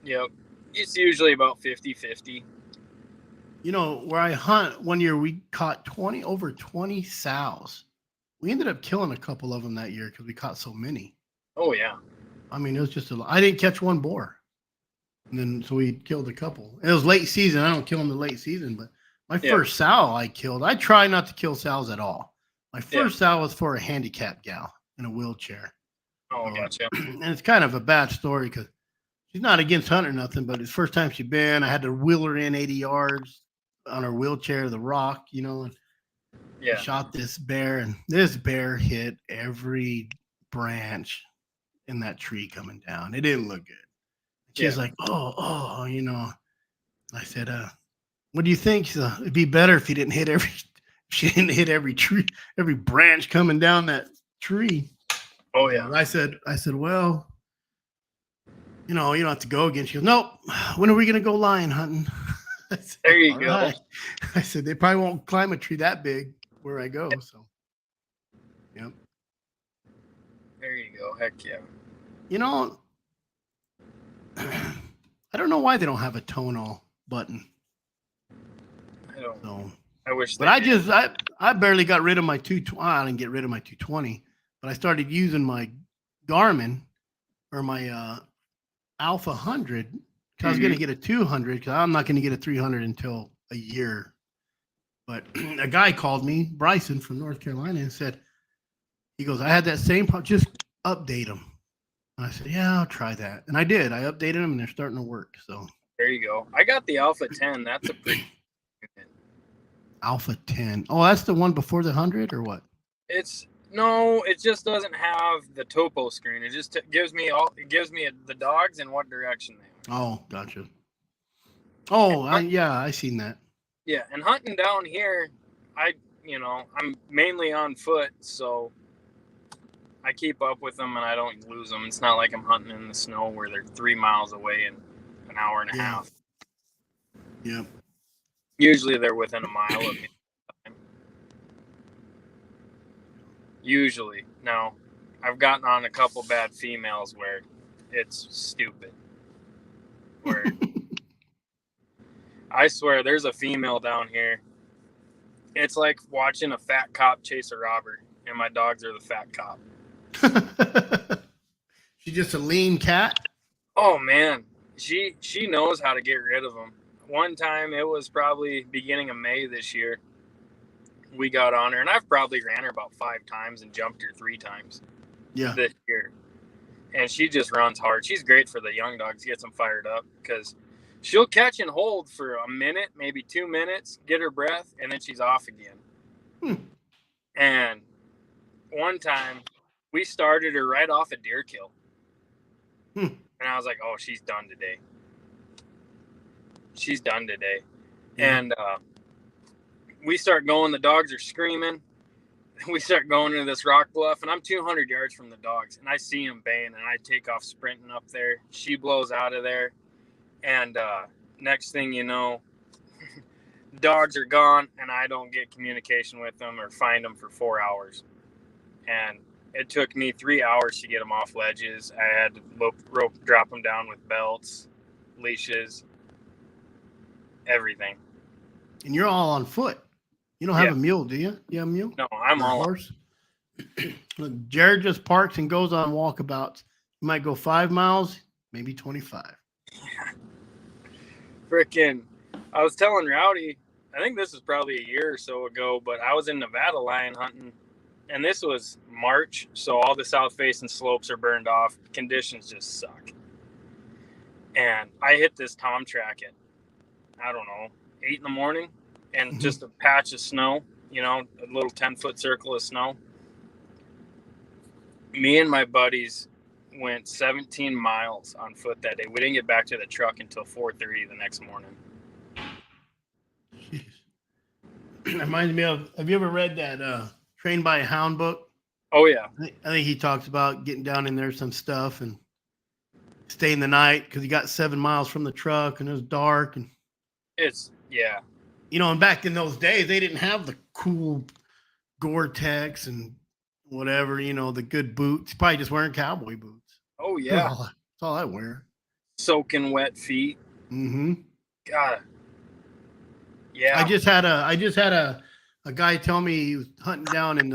Yep. It's usually about 50-50. Where I hunt, one year we caught over 20 sows. We ended up killing a couple of them that year because we caught so many. Oh, yeah. I mean, it was just I didn't catch one boar. And then, so we killed a couple. It was late season. I don't kill them the late season, but my first sow I killed, I try not to kill sows at all. My first sow was for a handicapped gal in a wheelchair. Oh, gotcha. And it's kind of a bad story because she's not against hunting or nothing, but it's the first time she'd been. I had to wheel her in 80 yards on her wheelchair, the rock, and shot this bear, and this bear hit every branch in that tree coming down. It didn't look good. She's like, oh, I said, what do you think? She said, it'd be better if you didn't hit every tree, every branch coming down that tree. Oh, yeah. And I said, well, you don't have to go again. She goes, nope. When are we going to go lion hunting? Said, there you go. Right. I said, they probably won't climb a tree that big where I go. So, yep. There you go. Heck yeah. I don't know why they don't have a tonal button. I don't know. So, I wish. But I barely got rid of my 220. I didn't get rid of my 220, but I started using my Garmin or my Alpha 100. I was going to get a 200 because I'm not going to get a 300 until a year. But a guy called me, Bryson from North Carolina, and said, he goes, I had that same problem, just update them. And I said, yeah, I'll try that. And I did. I updated them, and they're starting to work. So there you go. I got the Alpha 10. That's a pretty Alpha 10. Oh, that's the one before the 100 or what? It just doesn't have the topo screen. It just gives me the dogs and what direction they are. Oh, gotcha. Oh, I seen that. Yeah, and hunting down here, I'm mainly on foot, so I keep up with them and I don't lose them. It's not like I'm hunting in the snow where they're 3 miles away in an hour and a half. Yep. Usually they're within a mile of me. Usually. Now, I've gotten on a couple bad females where it's stupid. Where I swear there's a female down here. It's like watching a fat cop chase a robber, and my dogs are the fat cop. She's just a lean cat? Oh, man. She knows how to get rid of them. One time, it was probably beginning of May this year, we got on her, and I've probably ran her about 5 times and jumped her 3 times this year. And she just runs hard. She's great for the young dogs, gets them fired up, because she'll catch and hold for a minute, maybe 2 minutes, get her breath, and then she's off again. And one time, we started her right off a deer kill. And I was like, oh, she's done today. She's done today. And we start going, the dogs are screaming. We start going into this rock bluff, and I'm 200 yards from the dogs, and I see them baying, and I take off sprinting up there. She blows out of there, and next thing you know, dogs are gone, and I don't get communication with them or find them for 4 hours. And it took me 3 hours to get them off ledges. I had to rope drop them down with belts, leashes, everything. And you're all on foot. You don't have a mule, do you? You have a mule? No, I'm all horse. Look, Jarod just parks and goes on walkabouts. You might go 5 miles, maybe 25. Frickin', I was telling Rowdy, I think this is probably a year or so ago, but I was in Nevada lion hunting, and this was March, so all the south-facing slopes are burned off. Conditions just suck. And I hit this tom track at, I don't know, 8 in the morning, and just a patch of snow, a little 10-foot circle of snow. Me and my buddies went 17 miles on foot that day. We didn't get back to the truck until 4:30 the next morning. Jeez. It reminds me of, have you ever read that Trained by a Hound book? Oh, yeah. I think he talks about getting down in there some stuff and staying the night because he got 7 miles from the truck and it was dark. And it's, yeah. And back in those days, they didn't have the cool Gore-Tex and whatever, the good boots. Probably just wearing cowboy boots. Oh, yeah. That's all I wear. Soaking wet feet. Mm-hmm. God. Yeah. I just had a guy tell me he was hunting down in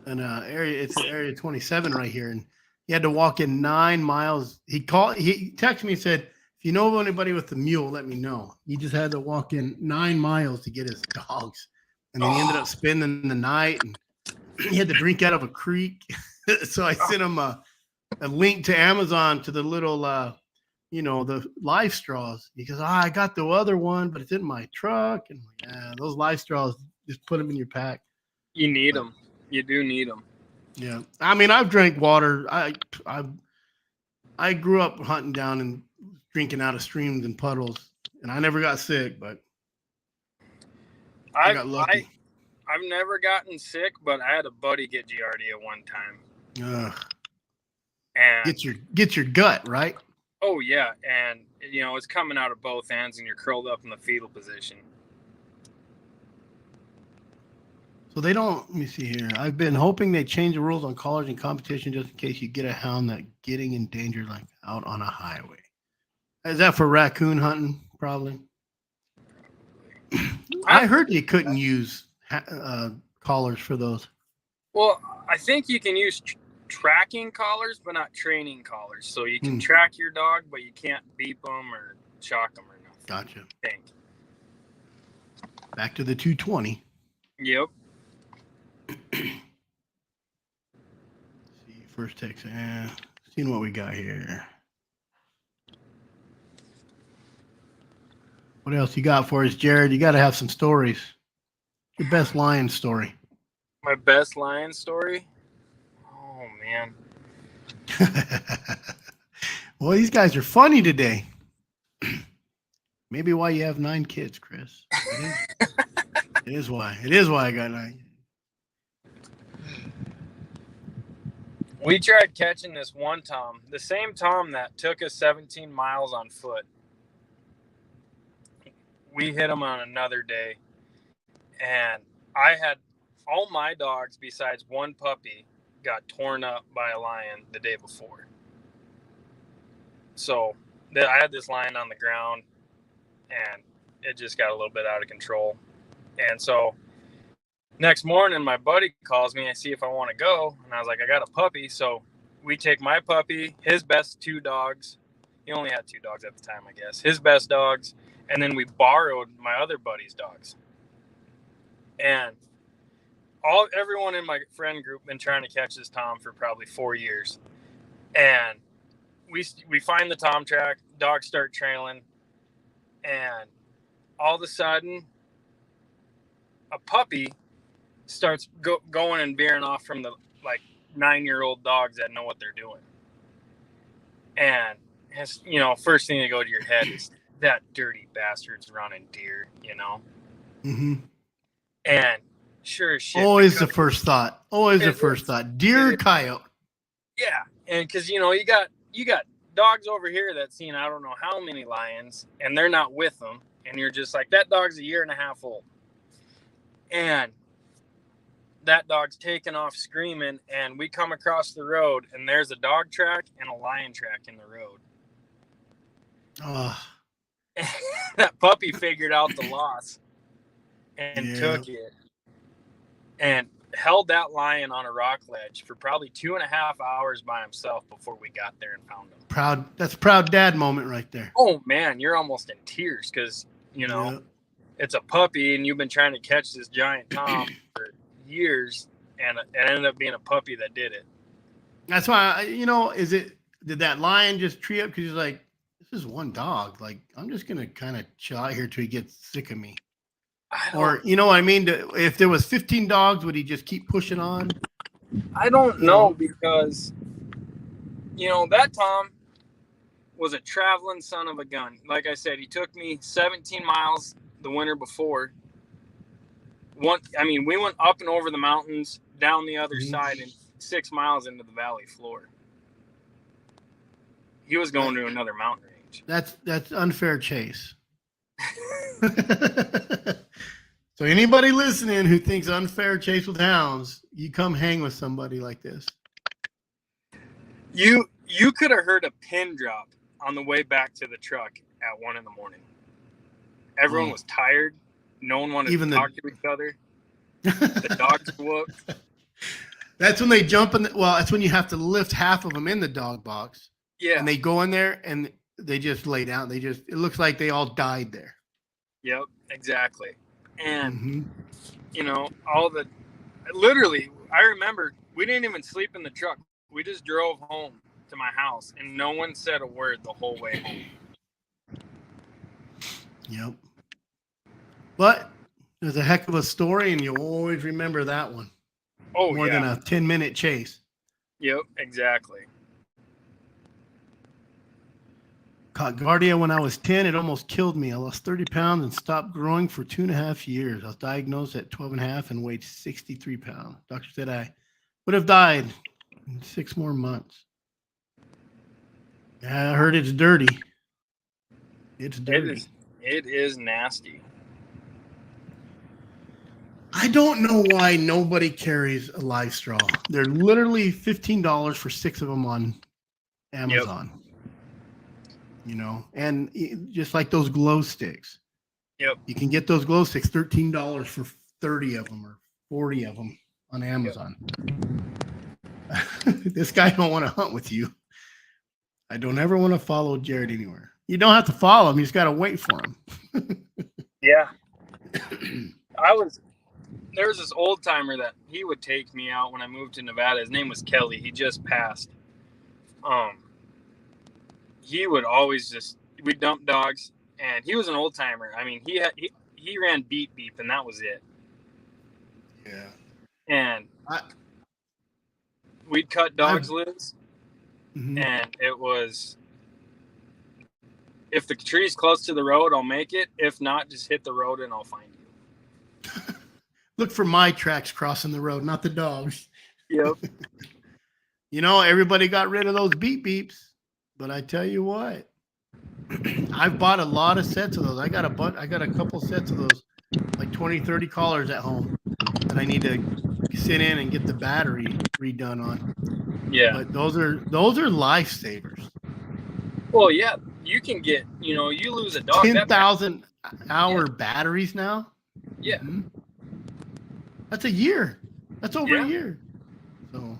an area. It's area 27 right here, and he had to walk in 9 miles. He texted me and said, "If you know of anybody with a mule, let me know." He just had to walk in 9 miles to get his dogs, and then he ended up spending the night, and he had to drink out of a creek. So I sent him a link to Amazon to the little the life straws. He goes, I got the other one, but it's in my truck. And those life straws, just put them in your pack. You need them. You do need them. Yeah. I mean, I've drank water. I grew up hunting down and drinking out of streams and puddles, and I never got sick, but I got lucky. I've never gotten sick, but I had a buddy get Giardia one time. And get your gut, right? Oh, yeah. And, it's coming out of both ends and you're curled up in the fetal position. So they don't, let me see here. I've been hoping they change the rules on collars and competition just in case you get a hound that getting endangered like out on a highway. Is that for raccoon hunting? Probably. I heard you couldn't use collars for those. Well, I think you can use tracking collars, but not training collars. So you can track your dog, but you can't beep them or shock them or nothing. Gotcha. I think. Back to the 220. Yep. See, first text. Seeing what we got here. What else you got for us, Jarod? You got to have some stories. Your best lion story. My best lion story? Oh, man. Well, these guys are funny today. Maybe why you have 9 kids, Chris. It is why. It is why I got 9. We tried catching this one tom, the same tom that took us 17 miles on foot. We hit him on another day, and I had all my dogs besides one puppy got torn up by a lion the day before. So I had this lion on the ground, and it just got a little bit out of control. And so next morning, my buddy calls me and see if I want to go. And I was like, I got a puppy. So we take my puppy, his best 2 dogs. He only had 2 dogs at the time, I guess. His best dogs. And then we borrowed my other buddy's dogs. And everyone in my friend group been trying to catch this tom for probably 4 years. And we find the tom track, dogs start trailing, and all of a sudden, a puppy starts going and veering off from the 9-year-old dogs that know what they're doing. And first thing that go to your head is that dirty bastard's running deer, Mm-hmm. And sure as shit. Always the first thought. Always the first thought. Deer or coyote. Yeah, and because you got dogs over here that seen I don't know how many lions, and they're not with them, and you're just like, that dog's 1.5 years old, and that dog's taking off screaming, and we come across the road, and there's a dog track and a lion track in the road. That puppy figured out the loss and took it. And held that lion on a rock ledge for probably 2.5 hours by himself before we got there and found him. That's a proud dad moment right there. Oh man, you're almost in tears because it's a puppy and you've been trying to catch this giant tom for years, and it ended up being a puppy that did it. That's why did that lion just tree up because he's like, this is one dog, like I'm just gonna kind of chill out here till he gets sick of me? Or you know what I mean? If there was 15 dogs, would he just keep pushing on? I don't know, because that tom was a traveling son of a gun. Like I said, he took me 17 miles the winter before. We went up and over the mountains, down the other side, and 6 miles into the valley floor. He was going to another mountain range. That's unfair chase. So anybody listening who thinks unfair chase with hounds, you come hang with somebody like this. You could have heard a pin drop on the way back to the truck at 1 a.m. Everyone was tired. No one wanted to talk to each other. The dogs whooped. That's when they jump in. That's when you have to lift half of them in the dog box. Yeah. And they go in there and they just lay down. It looks like they all died there. Yep, exactly. And, literally, I remember we didn't even sleep in the truck. We just drove home to my house and no one said a word the whole way home. Yep. But there's a heck of a story and you'll always remember that one. Oh, More than a 10-minute chase. Yep, exactly. Caught Guardia when I was 10. It almost killed me. I lost 30 pounds and stopped growing for 2.5 years. I was diagnosed at 12.5 and weighed 63 pounds. Doctor said I would have died in 6 more months. I heard it's dirty. It's dirty. It is nasty. I don't know why nobody carries a live straw. They're literally $15 for 6 of them on Amazon. Yep. And just like those glow sticks. Yep. You can get those glow sticks $13 for 30 of them or 40 of them on Amazon. Yep. This guy don't want to hunt with you. I don't ever want to follow Jarod anywhere. You don't have to follow him. You just got to wait for him. Yeah. There was this old timer that he would take me out when I moved to Nevada. His name was Kelly. He just passed. He would always we'd dump dogs, and he was an old timer. I mean, he ran beep beep, and that was it. Yeah. And we'd cut dogs loose, and it was, if the tree's close to the road, I'll make it. If not, just hit the road and I'll find you. Look for my tracks crossing the road, not the dogs. Yep. Everybody got rid of those beep beeps. But I tell you what, I've bought a lot of sets of those. I got a couple sets of those, like 20, 30 collars at home that I need to sit in and get the battery redone on. Yeah. But those are lifesavers. Well, yeah, you can get, you lose a dog. 10,000 hour batteries now. Yeah. Mm-hmm. That's a year. That's over a year. So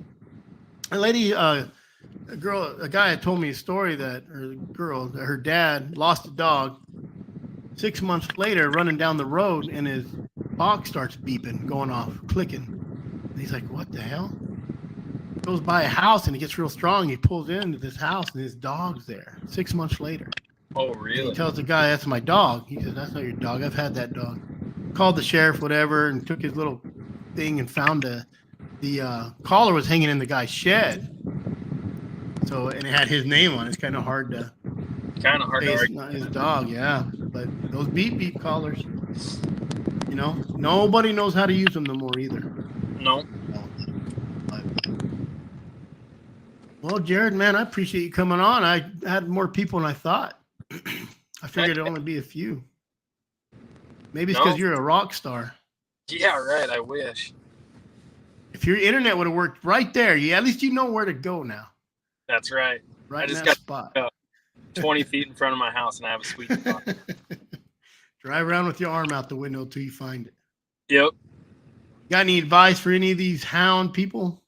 a lady, a guy had told me a story that her dad lost a dog. 6 months later, running down the road, and his box starts beeping, going off, clicking. And he's like, "What the hell?" Goes by a house, and he gets real strong. He pulls into this house, and his dog's there. 6 months later. Oh, really? And he tells the guy, "That's my dog." He says, "That's not your dog. I've had that dog." Called the sheriff, whatever, and took his little thing and found the collar was hanging in the guy's shed. So, and it had his name on it. It's kind of hard to argue. Not his dog, yeah. But those beep beep collars, nobody knows how to use them no more either. No. But, well, Jarod, man, I appreciate you coming on. I had more people than I thought. I figured it'd only be a few. Maybe it's because you're a rock star. Yeah, right. I wish. If your internet would have worked right there, at least you know where to go now. That's right. Right, I just got spot 20 feet in front of my house, and I have a sweet spot. Drive around with your arm out the window till you find it. Yep. Got any advice for any of these hound people?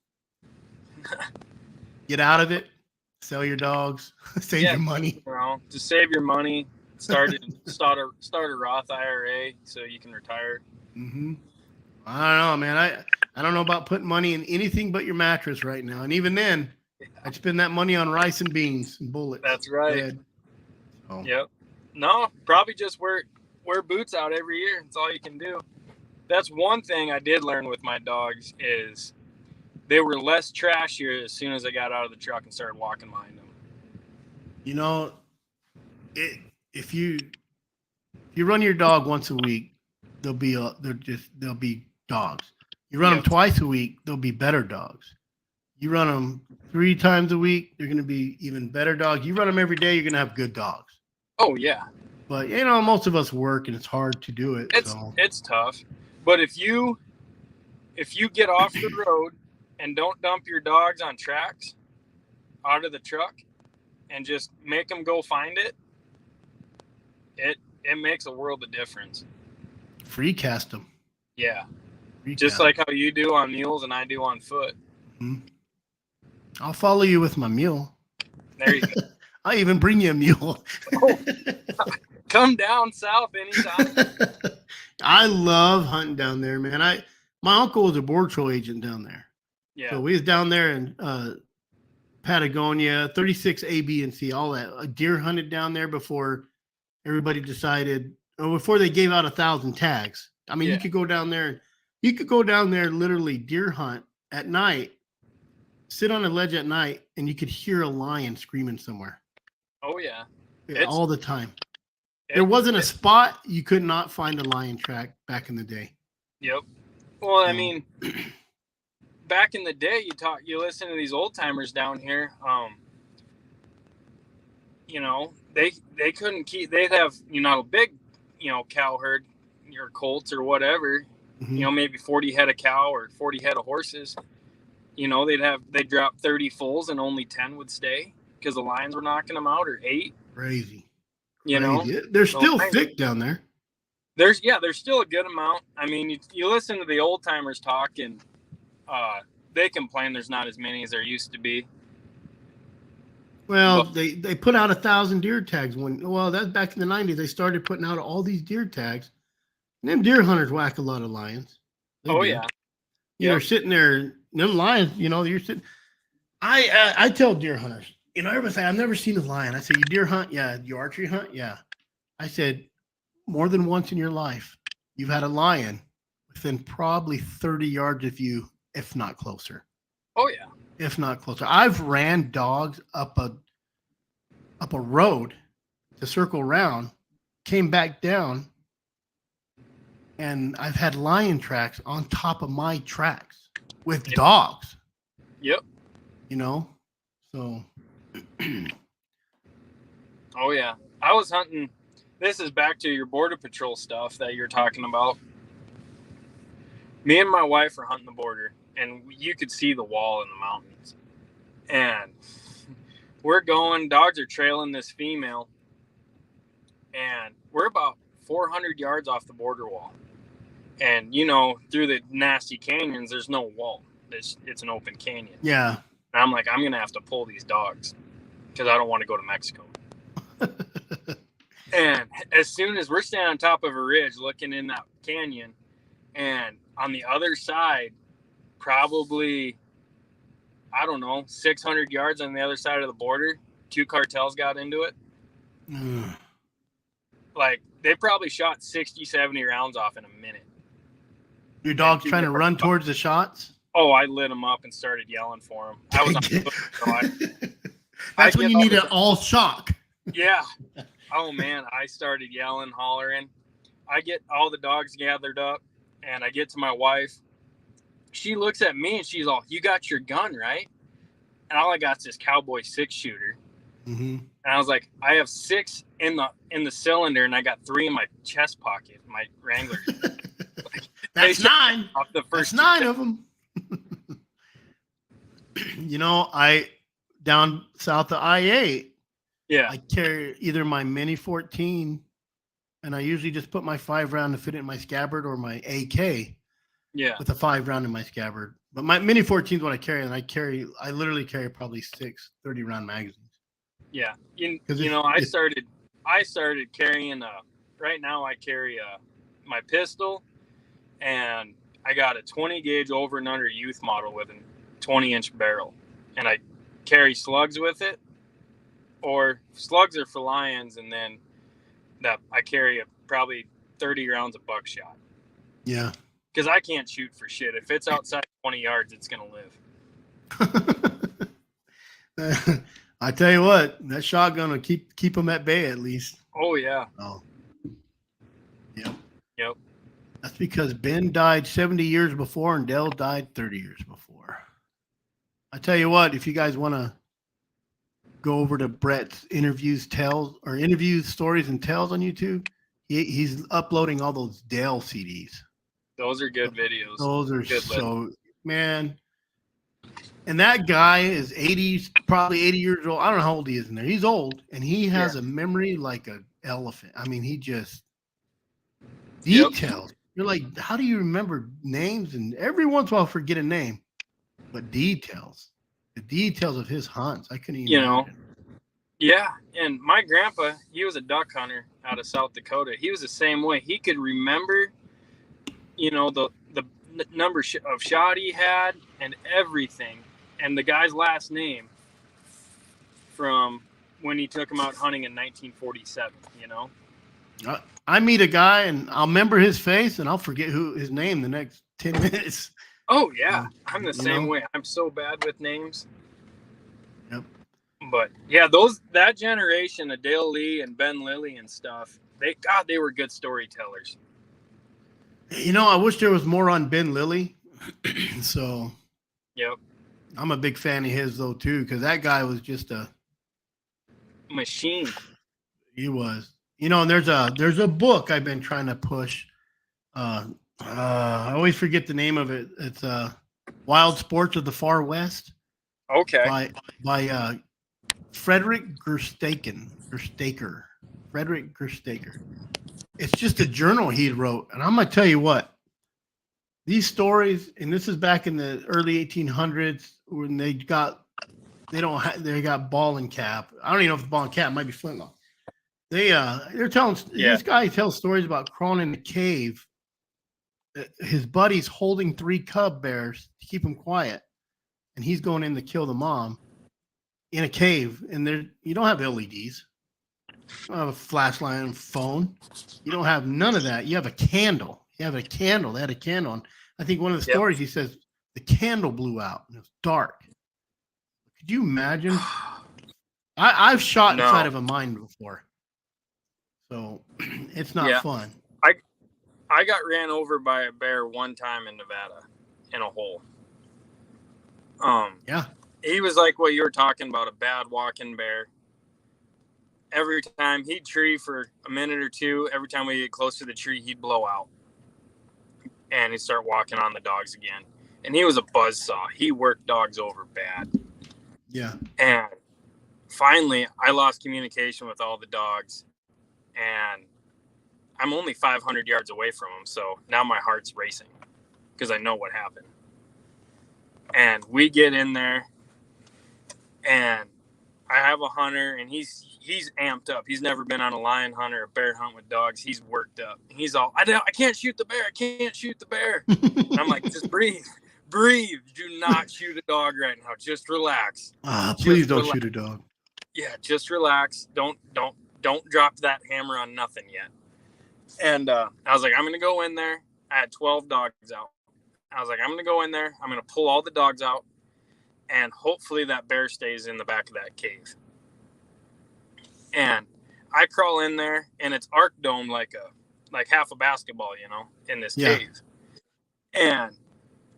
Get out of it. Sell your dogs. Save your money. To save your money, start a Roth IRA so you can retire. Mm-hmm. I don't know, man. I don't know about putting money in anything but your mattress right now. And even then, I'd spend that money on rice and beans and bullets. That's right. So. Yep. No, probably just wear boots out every year. That's all you can do. That's one thing I did learn with my dogs is they were less trashier as soon as I got out of the truck and started walking behind them. You know, if you run your dog once a week, they'll be dogs. You run them twice a week, they'll be better dogs. You run them 3 times a week, they're going to be even better dogs. You run them every day, you're going to have good dogs. Oh yeah. But most of us work and it's hard to do it. It's tough. But if you get off the road and don't dump your dogs on tracks out of the truck and just make them go find it, it makes a world of difference. Free cast them. Yeah. Just like how you do on mules and I do on foot. Mm-hmm. I'll follow you with my mule. There you go. I'll even bring you a mule. Come down south anytime. I love hunting down there, man. My uncle was a border patrol agent down there. Yeah. So we was down there in Patagonia, 36 A, B, and C, all that. A deer hunted down there before everybody decided, or before they gave out 1,000 tags. I mean, you could go down there. You could go down there, literally deer hunt at night, sit on a ledge at night, and you could hear a lion screaming somewhere. Oh yeah. All the time. There wasn't a spot you could not find a lion track back in the day. Yep. Well, I mean, back in the day, you listen to these old timers down here. They couldn't keep. They'd have a big, cow herd, or colts or whatever. Mm-hmm. Maybe 40 head of cow or 40 head of horses. They'd drop 30 foals and only 10 would stay because the lions were knocking them out, or 8. Crazy. They're still thick down there. There's still a good amount. I mean, you listen to the old timers talk, and they complain there's not as many as there used to be. Well, they put out 1,000 deer tags that's back in the 90s. They started putting out all these deer tags. And them deer hunters whack a lot of lions. Yeah. You're sitting there, them lions, you're sitting. I tell deer hunters, everybody say, I've never seen a lion. I say, you deer hunt? Yeah. You archery hunt? Yeah. I said, more than once in your life, you've had a lion within probably 30 yards of you, if not closer. Oh, yeah. If not closer. I've ran dogs up a road to circle around, came back down, and I've had lion tracks on top of my tracks with dogs. Yep. So. Oh, yeah. I was hunting. This is back to your border patrol stuff that you're talking about. Me and my wife are hunting the border, and you could see the wall in the mountains. And we're going, dogs are trailing this female, and we're about 400 yards off the border wall. And, through the nasty canyons, there's no wall. It's an open canyon. Yeah. And I'm like, I'm going to have to pull these dogs because I don't want to go to Mexico. And as soon as we're standing on top of a ridge looking in that canyon, and on the other side, probably, 600 yards on the other side of the border, 2 cartels got into it. Like, they probably shot 60, 70 rounds off in a minute. Your dog's trying to run towards the shots? Oh, I lit him up and started yelling for him. I was on foot, so That's when you need an all shock. Yeah. Oh, man. I started yelling, hollering. I get all the dogs gathered up, and I get to my wife. She looks at me, and she's all, you got your gun, right? And all I got is this cowboy 6-shooter. Mm-hmm. And I was like, I have 6 in the cylinder, and I got 3 in my chest pocket, my Wrangler. That's 9. That's 9 of them. I down south of I-8. Yeah. I carry either my Mini 14, and I usually just put my 5 round to fit it in my scabbard, or my AK. Yeah. with a 5-round in my scabbard. But my mini 14 is what I carry, and I literally carry probably 6 30-round magazines. Yeah. I started carrying right now I carry my pistol, and I got a 20 gauge over and under youth model with a 20-inch barrel, and I carry slugs with it, or slugs are for lions, and then that I carry probably 30 rounds of buckshot. Yeah. Because I can't shoot for shit. If it's outside 20 yards, it's going to live. I tell you what, that shotgun will keep them at bay at least. Oh, yeah. Oh. Yep. Yep. That's because Ben died 70 years before and Dell died 30 years before. I tell you what, if you guys want to go over to Brett's interviews, stories, and tells on YouTube, he's uploading all those Dell CDs. Those are good videos. Those are good, man. And that guy is probably 80 years old. I don't know how old he is in there. He's old, and he has a memory like an elephant. I mean, he just details. Yep. You're like, how do you remember names? And every once in a while, forget a name, but the details of his hunts, I couldn't even. Imagine. Yeah. And my grandpa, he was a duck hunter out of South Dakota. He was the same way. He could remember, the number of shot he had and everything, and the guy's last name from when he took him out hunting in 1947. I meet a guy and I'll remember his face and I'll forget his name the next 10 minutes. Oh yeah, I'm the same way. I'm so bad with names. Yep. But yeah, that generation of Dale Lee and Ben Lilly and stuff, they were good storytellers. I wish there was more on Ben Lilly. So, yep. I'm a big fan of his though too, because that guy was just a machine. He was. And there's a book I've been trying to push. I always forget the name of it. It's Wild Sports of the Far West. Okay. By Frederick Gerstaker. Frederick Gerstaker. It's just a journal he wrote, and I'm gonna tell you what. These stories, and this is back in the early 1800s when they got ball and cap. I don't even know if the ball and cap might be flintlock. They're telling this guy tells stories about crawling in the cave. His buddy's holding 3 cub bears to keep them quiet, and he's going in to kill the mom in a cave. And you don't have LEDs. You don't have a flashlight and phone. You don't have none of that. You have a candle. They had a candle. And I think one of the stories he says the candle blew out and it was dark. Could you imagine? I've shot inside of a mine before. So it's not fun. I got ran over by a bear one time in Nevada in a hole. He was like what you were talking about, a bad walking bear. Every time he'd tree for a minute or two, every time we get close to the tree, he'd blow out. And he'd start walking on the dogs again. And he was a buzzsaw. He worked dogs over bad. Yeah. And finally, I lost communication with all the dogs. And I'm only 500 yards away from him. So now my heart's racing because I know what happened. And we get in there, and I have a hunter, and he's amped up. He's never been on a lion hunt or a bear hunt with dogs. He's worked up. He's all, I can't shoot the bear. I can't shoot the bear. I'm like, just breathe. Do not shoot a dog right now. Just relax. Please don't shoot a dog. Yeah, just relax. Don't drop that hammer on nothing yet. And I was like, I'm going to go in there. I had 12 dogs out. I was like, I'm going to go in there. I'm going to pull all the dogs out. And hopefully that bear stays in the back of that cave. And I crawl in there, and it's arc dome like half a basketball, in this cave. And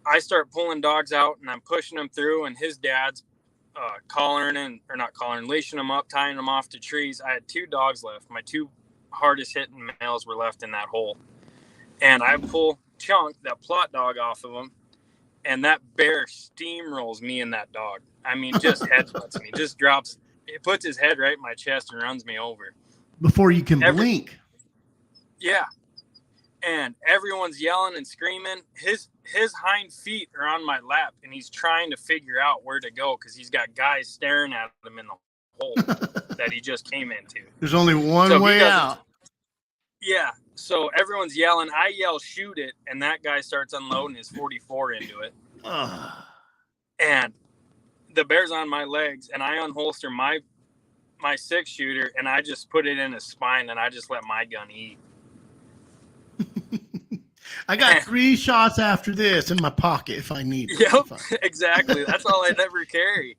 I start pulling dogs out, and I'm pushing them through, and his dad's leashing them up, tying them off to trees. I had 2 dogs left. My 2 hardest hitting males were left in that hole. And I pull Chunk, that plot dog, off of him, and that bear steamrolls me and that dog. I mean, just headbutts me, just drops. It puts his head right in my chest and runs me over. Before you can blink. Yeah. and everyone's yelling and screaming. His hind feet are on my lap, and he's trying to figure out where to go because he's got guys staring at him in the hole that he just came into. There's only one way out. Yeah. So everyone's yelling. I yell, shoot it, and that guy starts unloading his 44 into it. And the bear's on my legs, and I unholster my 6-shooter, and I just put it in his spine, and I just let my gun eat. I got 3 shots after this in my pocket if I need it. Yep, exactly. That's all I'd ever carry.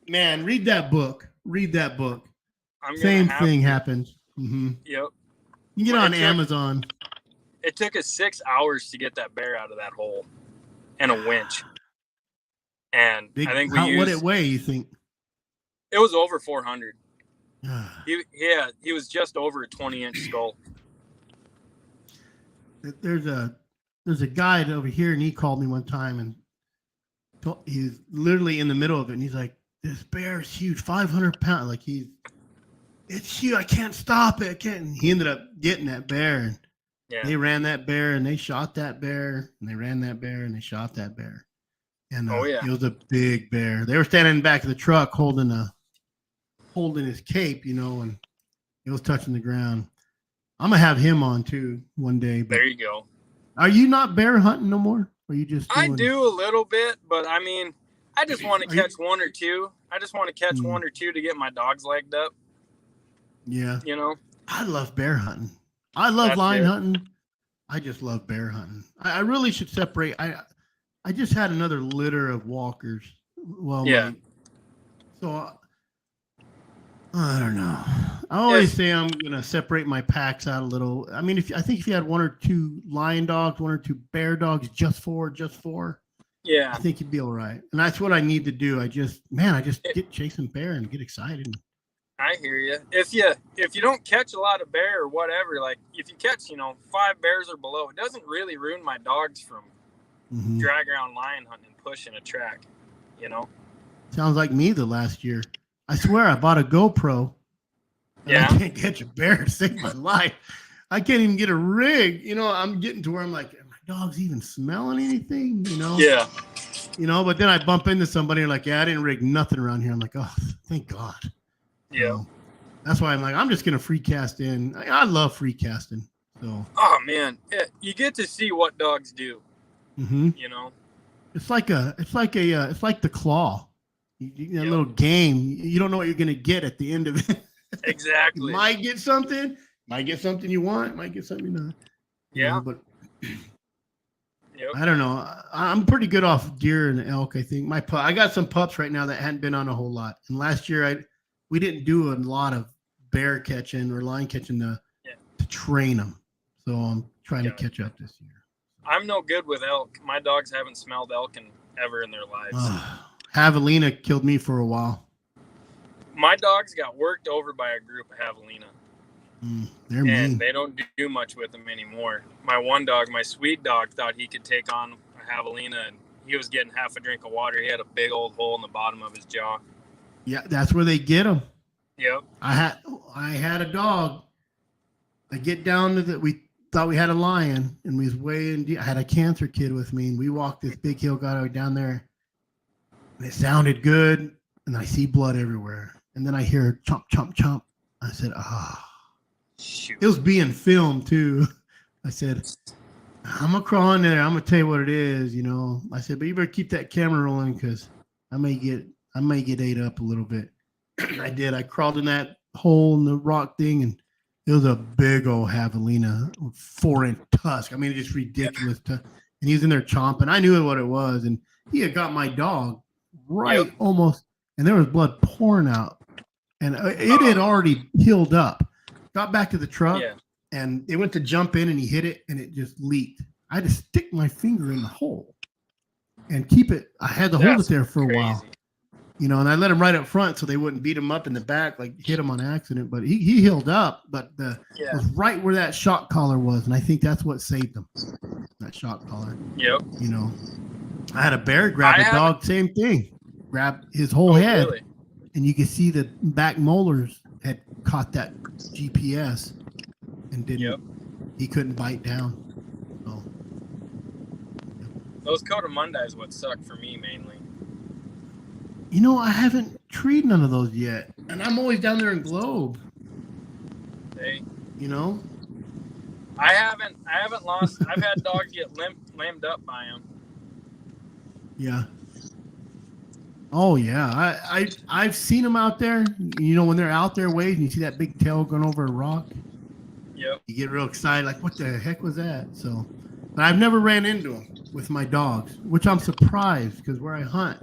Man, read that book. Same thing happens. Mm-hmm. Yep. You get on Amazon. It took us 6 hours to get that bear out of that hole and a winch. And I think what it weigh, you think? It was over 400. He was just over a 20-inch skull. There's a guide over here, and he called me one time, and he's literally in the middle of it, and he's like, "This bear is huge, 500 pounds. Like it's huge. I can't stop it. I can't." And he ended up getting that bear, and they ran that bear, and they shot that bear, and they ran that bear, and they shot that bear. And it was a big bear. They were standing in the back of the truck holding his cape, and it was touching the ground. I'm gonna have him on too one day. There you go. Are you not bear hunting no more? Or are you just? I do a little bit, but I mean, I just want to catch one or two. I just want to catch one or two to get my dogs legged up. Yeah. I love bear hunting. I love lion hunting. I just love bear hunting. I really should separate. I just had another litter of walkers. Well, so I don't know. I always say I'm gonna separate my packs out a little. I mean, I think if you had 1 or 2 lion dogs, 1 or 2 bear dogs, just four. I think you'd be all right. And that's what I need to do. I just get chasing bear and get excited. I hear you. If you don't catch a lot of bear or whatever, like if you catch 5 bears or below, it doesn't really ruin my dogs from drag around lion hunting and pushing a track. Sounds like me the last year. I swear I bought a GoPro. I can't catch a bear to save my life. I can't even get a rig. I'm getting to where I'm like, are my dogs even smelling anything? Yeah. But then I bump into somebody and like, I didn't rig nothing around here. I'm like, oh, thank God. Yeah. That's why I'm like, I'm just gonna free cast in. I love free casting. So. Oh man, you get to see what dogs do. Mm-hmm. It's like the claw. A little game. You don't know what you're gonna get at the end of it. Exactly. You might get something you want. Might get something you not. Yeah. But I don't know. I'm pretty good off deer and elk. I think I got some pups right now that hadn't been on a whole lot. And last year we didn't do a lot of bear catching or lion catching to train them. So I'm trying to catch up this year. I'm no good with elk. My dogs haven't smelled elk ever in their lives. Javelina killed me for a while. My dogs got worked over by a group of javelina. They're mean. And they don't do much with them anymore. My one dog, my sweet dog, thought he could take on a javelina, and he was getting half a drink of water. He had a big old hole in the bottom of his jaw. Yeah, that's where they get them. Yep. I had a dog. I get down to we thought we had a lion, and we was way in. I had a cancer kid with me, and we walked this big hill, got down there, and it sounded good, and I see blood everywhere, and then I hear chomp, chomp, chomp. I said, Shoot. It was being filmed too. I said, I'm gonna crawl in there. I'm gonna tell you what it is, I said, but you better keep that camera rolling because I may get ate up a little bit. I did. I crawled in that hole in the rock thing, and it was a big old javelina, 4-inch tusk. I mean, it's just ridiculous. And he was in there chomping. I knew what it was, and he had got my dog almost, and there was blood pouring out, and it had already healed up. Got back to the truck, and it went to jump in, and he hit it, and it just leaked. I had to stick my finger in the hole and keep it. I had to hold it there for a while, and I let him right up front so they wouldn't beat him up in the back, like hit him on accident. But he healed up, but it was right where that shock collar was, and I think that's what saved him. That shock collar. Yep. I had a bear grab a dog, same thing, grab his whole head, really? And you could see the back molars had caught that GPS and didn't. Yep. he couldn't bite down. So Those Cotamunda is what suck for me mainly. I haven't treed none of those yet, and I'm always down there in Globe. Hey, I haven't lost. I've had dogs get lammed up by them. Yeah. Oh yeah, I've seen them out there. When they're out there waiting, you see that big tail going over a rock. Yep. You get real excited, like, what the heck was that? So, but I've never ran into them with my dogs, which I'm surprised because where I hunt,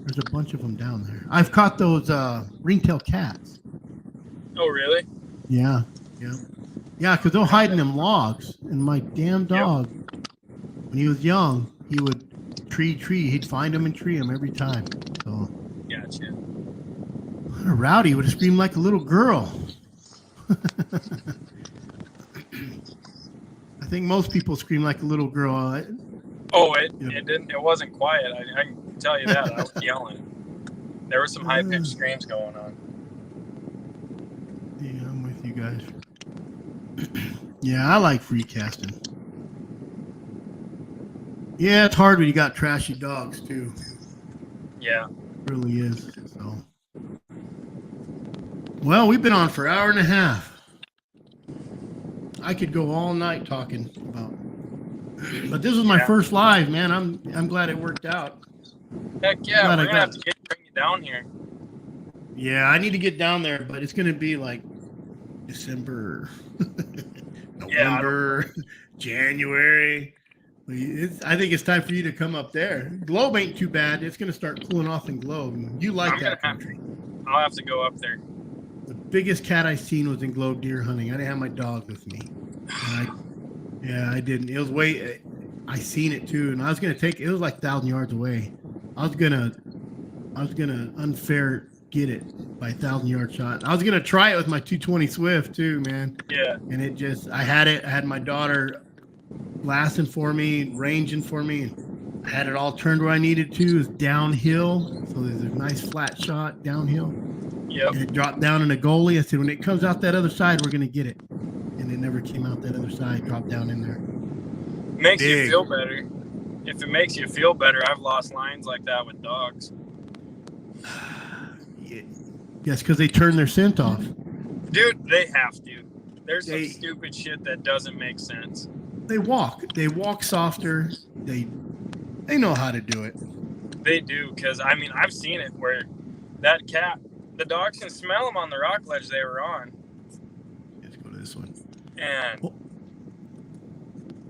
there's a bunch of them down there. I've caught those ringtail cats. Oh really? Yeah, because they'll hide in them logs. And my damn dog, when he was young, he would tree. He'd find them and tree them every time. So, gotcha. Rowdy would have screamed like a little girl. I think most people scream like a little girl. It didn't. It wasn't quiet. I can tell you that. I was yelling. There were some high pitched screams going on. Yeah, I'm with you guys. Yeah, I like free casting. Yeah, it's hard when you got trashy dogs too. Yeah, it really is. So, well, we've been on for an hour and a half. I could go all night talking about, but this is my first live, man. I'm glad it worked out. Heck yeah, we're gonna have to bring you down here. Yeah, I need to get down there, but it's gonna be like December, November, January. I think it's time for you to come up there. Globe ain't too bad. It's gonna start cooling off in Globe. You like that country? I'll have to go up there. The biggest cat I seen was in Globe deer hunting. I didn't have my dog with me. I didn't. It was I seen it too, and I was gonna take. It was like 1,000 yards away. I was gonna unfair get it by 1,000-yard shot. I was gonna try it with my 220 Swift too, man. Yeah. And it just, I had my daughter blasting for me, ranging for me. And I had it all turned where I needed to. It was downhill, so there's a nice flat shot downhill. Yep. And it dropped down in a goalie. I said, when it comes out that other side, we're gonna get it. And it never came out that other side. Dropped down in there. Makes you feel better. If it makes you feel better, I've lost lines like that with dogs. Yes, because they turn their scent off. Dude, they have to. There's some stupid shit that doesn't make sense. They walk softer. They know how to do it. They do, because, I mean, I've seen it where that cat, the dogs can smell them on the rock ledge they were on. Let's go to this one. And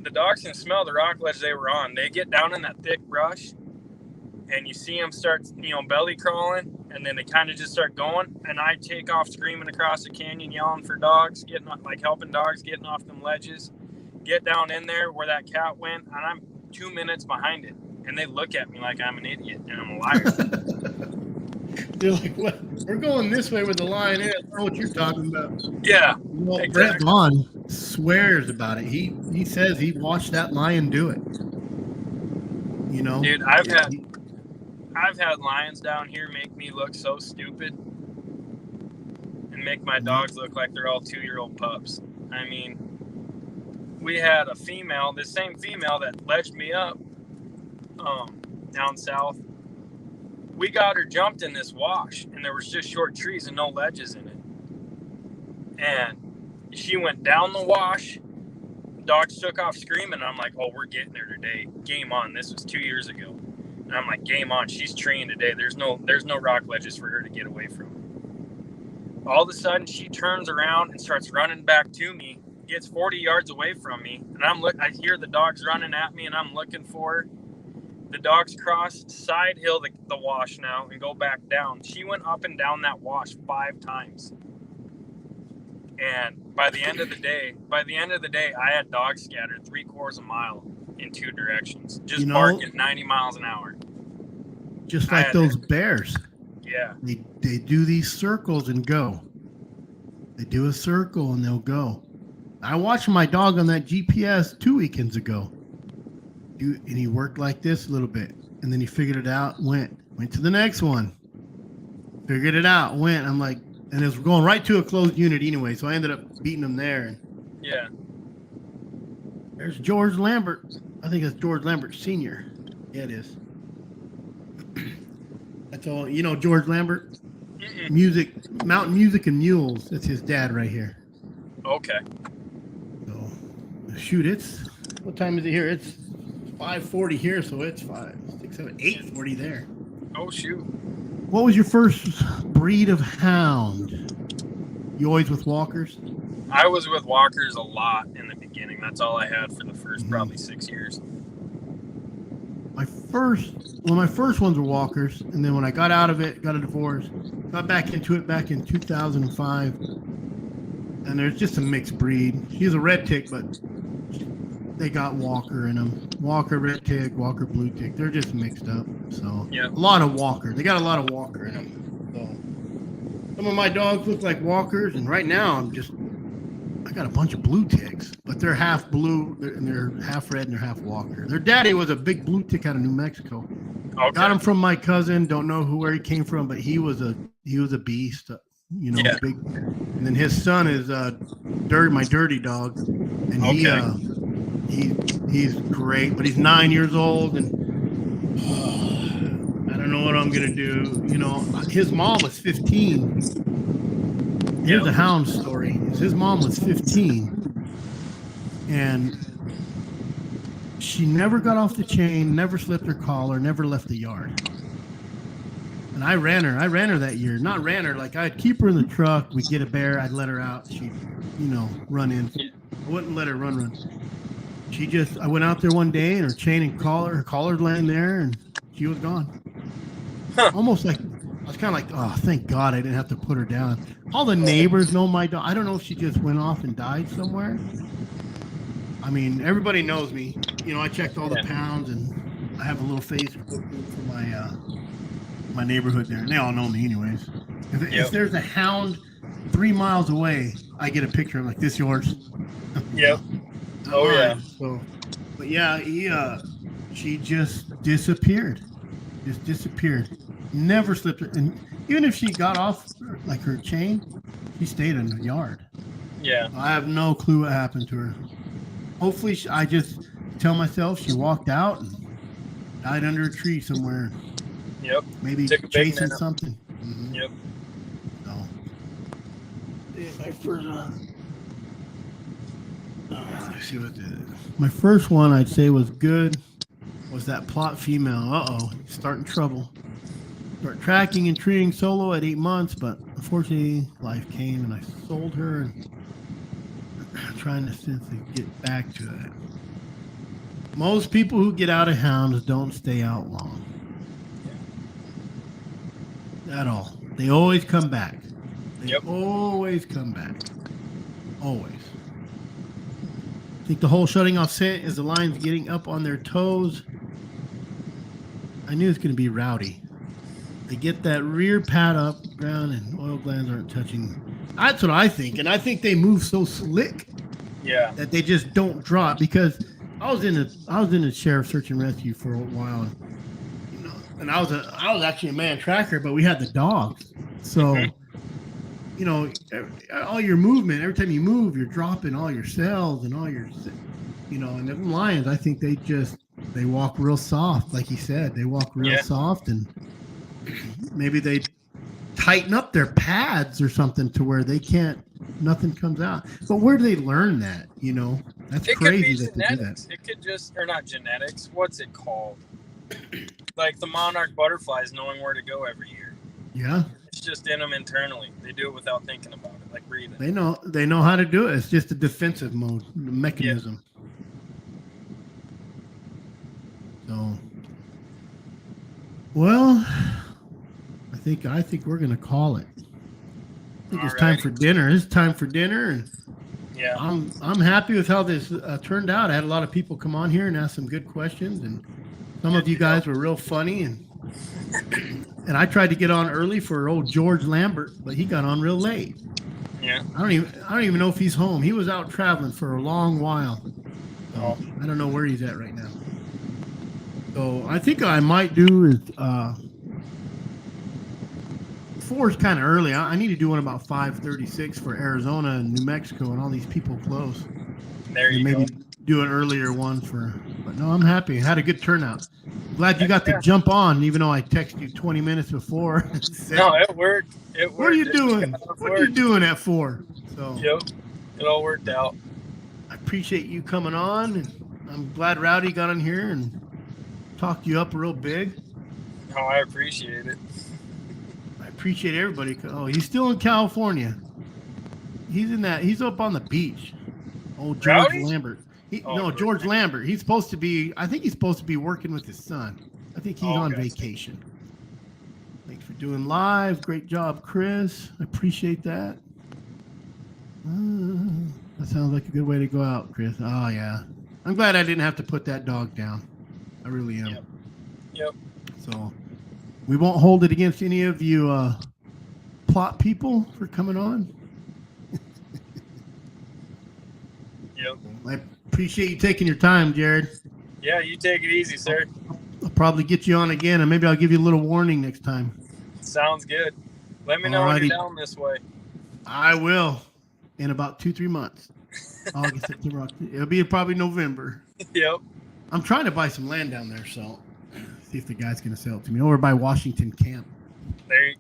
the dogs can smell the rock ledge they were on. They get down in that thick brush, and you see them start, belly crawling, and then they kind of just start going. And I take off screaming across the canyon, yelling for dogs, helping dogs getting off them ledges. Get down in there where that cat went, and I'm 2 minutes behind it. And they look at me like I'm an idiot and I'm a liar. They're like, "What? We're going this way where the lion is." I don't know what you're talking about. Yeah. Well, exactly. Brett Vaughn swears about it. He says he watched that lion do it. Dude, I've had lions down here make me look so stupid and make my dogs look like they're all 2-year-old pups. I mean, we had a female, this same female that ledged me up down south. We got her jumped in this wash, and there was just short trees and no ledges in it. And she went down the wash. Dogs took off screaming. I'm like, oh, we're getting her today. Game on. This was 2 years ago. And I'm like, game on. She's treeing today. There's no rock ledges for her to get away from. All of a sudden, she turns around and starts running back to me. Gets 40 yards away from me, and I hear the dogs running at me, and I'm looking for her. The dogs cross side hill the wash now and go back down. She went up and down that wash 5 times. And by the end of the day, I had dogs scattered 3/4 mile in 2 directions, just barking 90 miles an hour. Just like those bears. Yeah. They do these circles and go. They do a circle and they'll go. I watched my dog on that GPS 2 weekends ago. And he worked like this a little bit. And then he figured it out, went to the next one. Figured it out, went. I'm like, and it was going right to a closed unit anyway. So I ended up beating him there. Yeah. There's George Lambert. I think it's George Lambert Sr. Yeah, it is. That's all. You know George Lambert? Music, Mountain Music and Mules. That's his dad right here. Okay. So, shoot, what time is it here? It's 5:40 here, so it's 5, 6, 7, 8:40 there. Oh, shoot. What was your first breed of hound? You always with walkers? I was with walkers a lot in the beginning. That's all I had for the first probably 6 years. My first ones were walkers, and then when I got out of it, got a divorce, got back into it back in 2005, and there's just a mixed breed. He's a red tick, but they got walker in them. Walker red tick, walker blue tick. They're just mixed up. So yeah, a lot of walker. They got a lot of walker in them. So some of my dogs look like walkers, and right now I got a bunch of blue ticks, but they're half blue and they're half red and they're half walker. Their daddy was a big blue tick out of New Mexico. Okay. Got him from my cousin. Don't know where he came from, but he was a beast. You know, Yeah. big. And then his son is my dirty dog, and he's great, but he's 9 years old, and I don't know what I'm gonna do. You know, his mom was 15. Here's the hound story. His mom was 15, and she never got off the chain, never slipped her collar, never left the yard. And I ran her that year. Not ran her, like I'd keep her in the truck. We'd get a bear. I'd let her out. She'd, run in. I wouldn't let her run. I went out there one day and her collar's laying there, and she was gone. Huh. Almost like, I was kind of like, oh, thank God I didn't have to put her down. All the neighbors know my dog. I don't know if she just went off and died somewhere. I mean, everybody knows me. You know, I checked all the pounds, and I have a little Facebook for my neighborhood there. And they all know me anyways. If there's a hound 3 miles away, I get a picture of like, this yours? Yep. Oh, yeah. So, but yeah, she just disappeared. Never slipped her. And even if she got off like her chain, she stayed in the yard. Yeah. I have no clue what happened to her. Hopefully, I just tell myself she walked out and died under a tree somewhere. Yep. Maybe chasing something. Mm-hmm. Yep. So, my first let's see what my first one I'd say was good. Was that plot female? Starting trouble. Start tracking and treating solo at 8 months, but unfortunately, life came and I sold her. And trying to get back to it. Most people who get out of hounds don't stay out long. At all. They always come back. Always come back. Always. I think the whole shutting off scent is the lions getting up on their toes. I knew it's going to be rowdy. They get that rear pad up ground and oil glands aren't touching. That's what I think. And I think they move so slick that they just don't drop, because I was in a sheriff search and rescue for a while. And I was actually a man tracker, but we had the dogs. So, all your movement, every time you move, you're dropping all your cells and all your, and them lions, I think they walk real soft. Like he said, they walk real soft, and maybe they tighten up their pads or something to where nothing comes out. But where do they learn that? That's crazy that they do that. It could just, or not genetics. What's it called? Like the monarch butterflies knowing where to go every year. Yeah. It's just in them internally. They do it without thinking about it, like breathing. They know how to do it. It's just a defensive mechanism. So, well, I think we're gonna call it. I think it's time for dinner. It's time for dinner, and I'm happy with how this turned out. I had a lot of people come on here and ask some good questions, and some of you guys were real funny, and I tried to get on early for old George Lambert, but he got on real late. Yeah. I don't even know if he's home. He was out traveling for a long while. So I don't know where he's at right now. So I think I might do is 4 is kind of early. I need to do one about 5:36 for Arizona and New Mexico and all these people close. There you go. do an earlier one but no, I'm happy. I had a good turnout. Glad you got to jump on, even though I texted you 20 minutes before. No, it worked. What are you doing? What are you doing at 4? So yep, it all worked out. I appreciate you coming on, and I'm glad Rowdy got on here and talked you up real big. Oh, I appreciate it. I appreciate everybody. Oh, he's still in California. He's up on the beach. Oh, George Rowdy? Lambert. George Lambert. He's supposed to be, I think he's supposed to be working with his son. I think he's on vacation. Thanks for doing live. Great job, Chris. I appreciate that. That sounds like a good way to go out, Chris. Oh, yeah. I'm glad I didn't have to put that dog down. I really am. Yep. So we won't hold it against any of you plot people for coming on. Yep. I appreciate you taking your time, Jared. Yeah, you take it easy, sir. I'll probably get you on again, and maybe I'll give you a little warning next time. Sounds good. Let me know when you're down this way. I will. In about 2-3 months. August, September, October. It'll be probably November. Yep. I'm trying to buy some land down there, so see if the guy's going to sell it to me. Over by Washington Camp. Hey,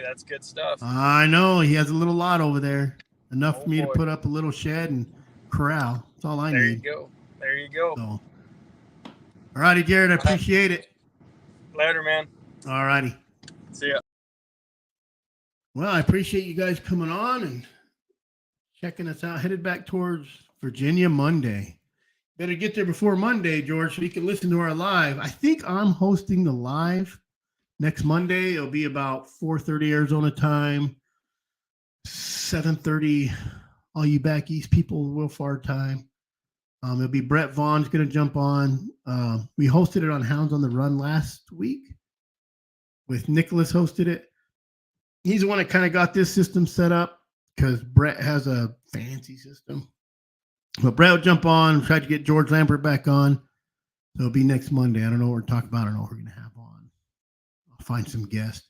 that's good stuff. I know. He has a little lot over there. Enough for me to boy. put up a little shed and corral. That's all I need. There you go. So, all righty, Jared. I appreciate it. Later, man. All righty. See ya. Well, I appreciate you guys coming on and checking us out. Headed back towards Virginia Monday. Better get there before Monday, George, so you can listen to our live. I think I'm hosting the live next Monday. It'll be about 4:30 Arizona time, 7:30 all you back east people, Wilfar time. It'll be Brett Vaughn's going to jump on. We hosted it on Hounds on the Run last week with Nicholas hosted it. He's the one that kind of got this system set up because Brett has a fancy system. But Brett will jump on, try to get George Lambert back on. So it'll be next Monday. I don't know what we're talking about. I don't know what we're going to have on. I'll find some guests.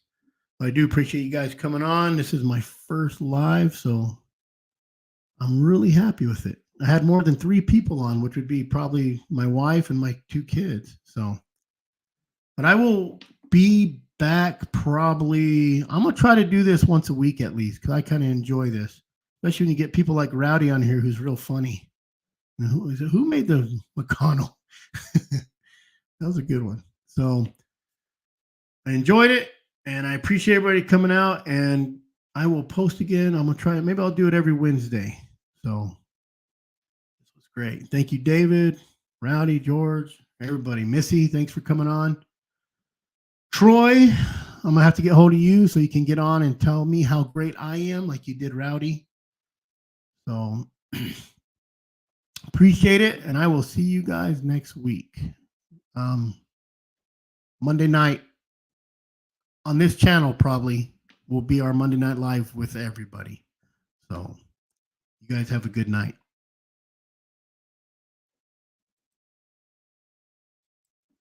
But I do appreciate you guys coming on. This is my first live, so I'm really happy with it. I had more than 3 people on, which would be probably my wife and my 2 kids. So, but I will be back probably. I'm going to try to do this once a week at least because I kind of enjoy this, especially when you get people like Rowdy on here who's real funny. Who made the McConnell? That was a good one. So I enjoyed it, and I appreciate everybody coming out, and I will post again. I'm going to try it. Maybe I'll do it every Wednesday. So this was great. Thank you, David, Rowdy, George, everybody. Missy, thanks for coming on. Troy, I'm going to have to get hold of you so you can get on and tell me how great I am like you did Rowdy. So appreciate it, and I will see you guys next week. Monday night on this channel probably will be our Monday Night Live with everybody. So you guys have a good night.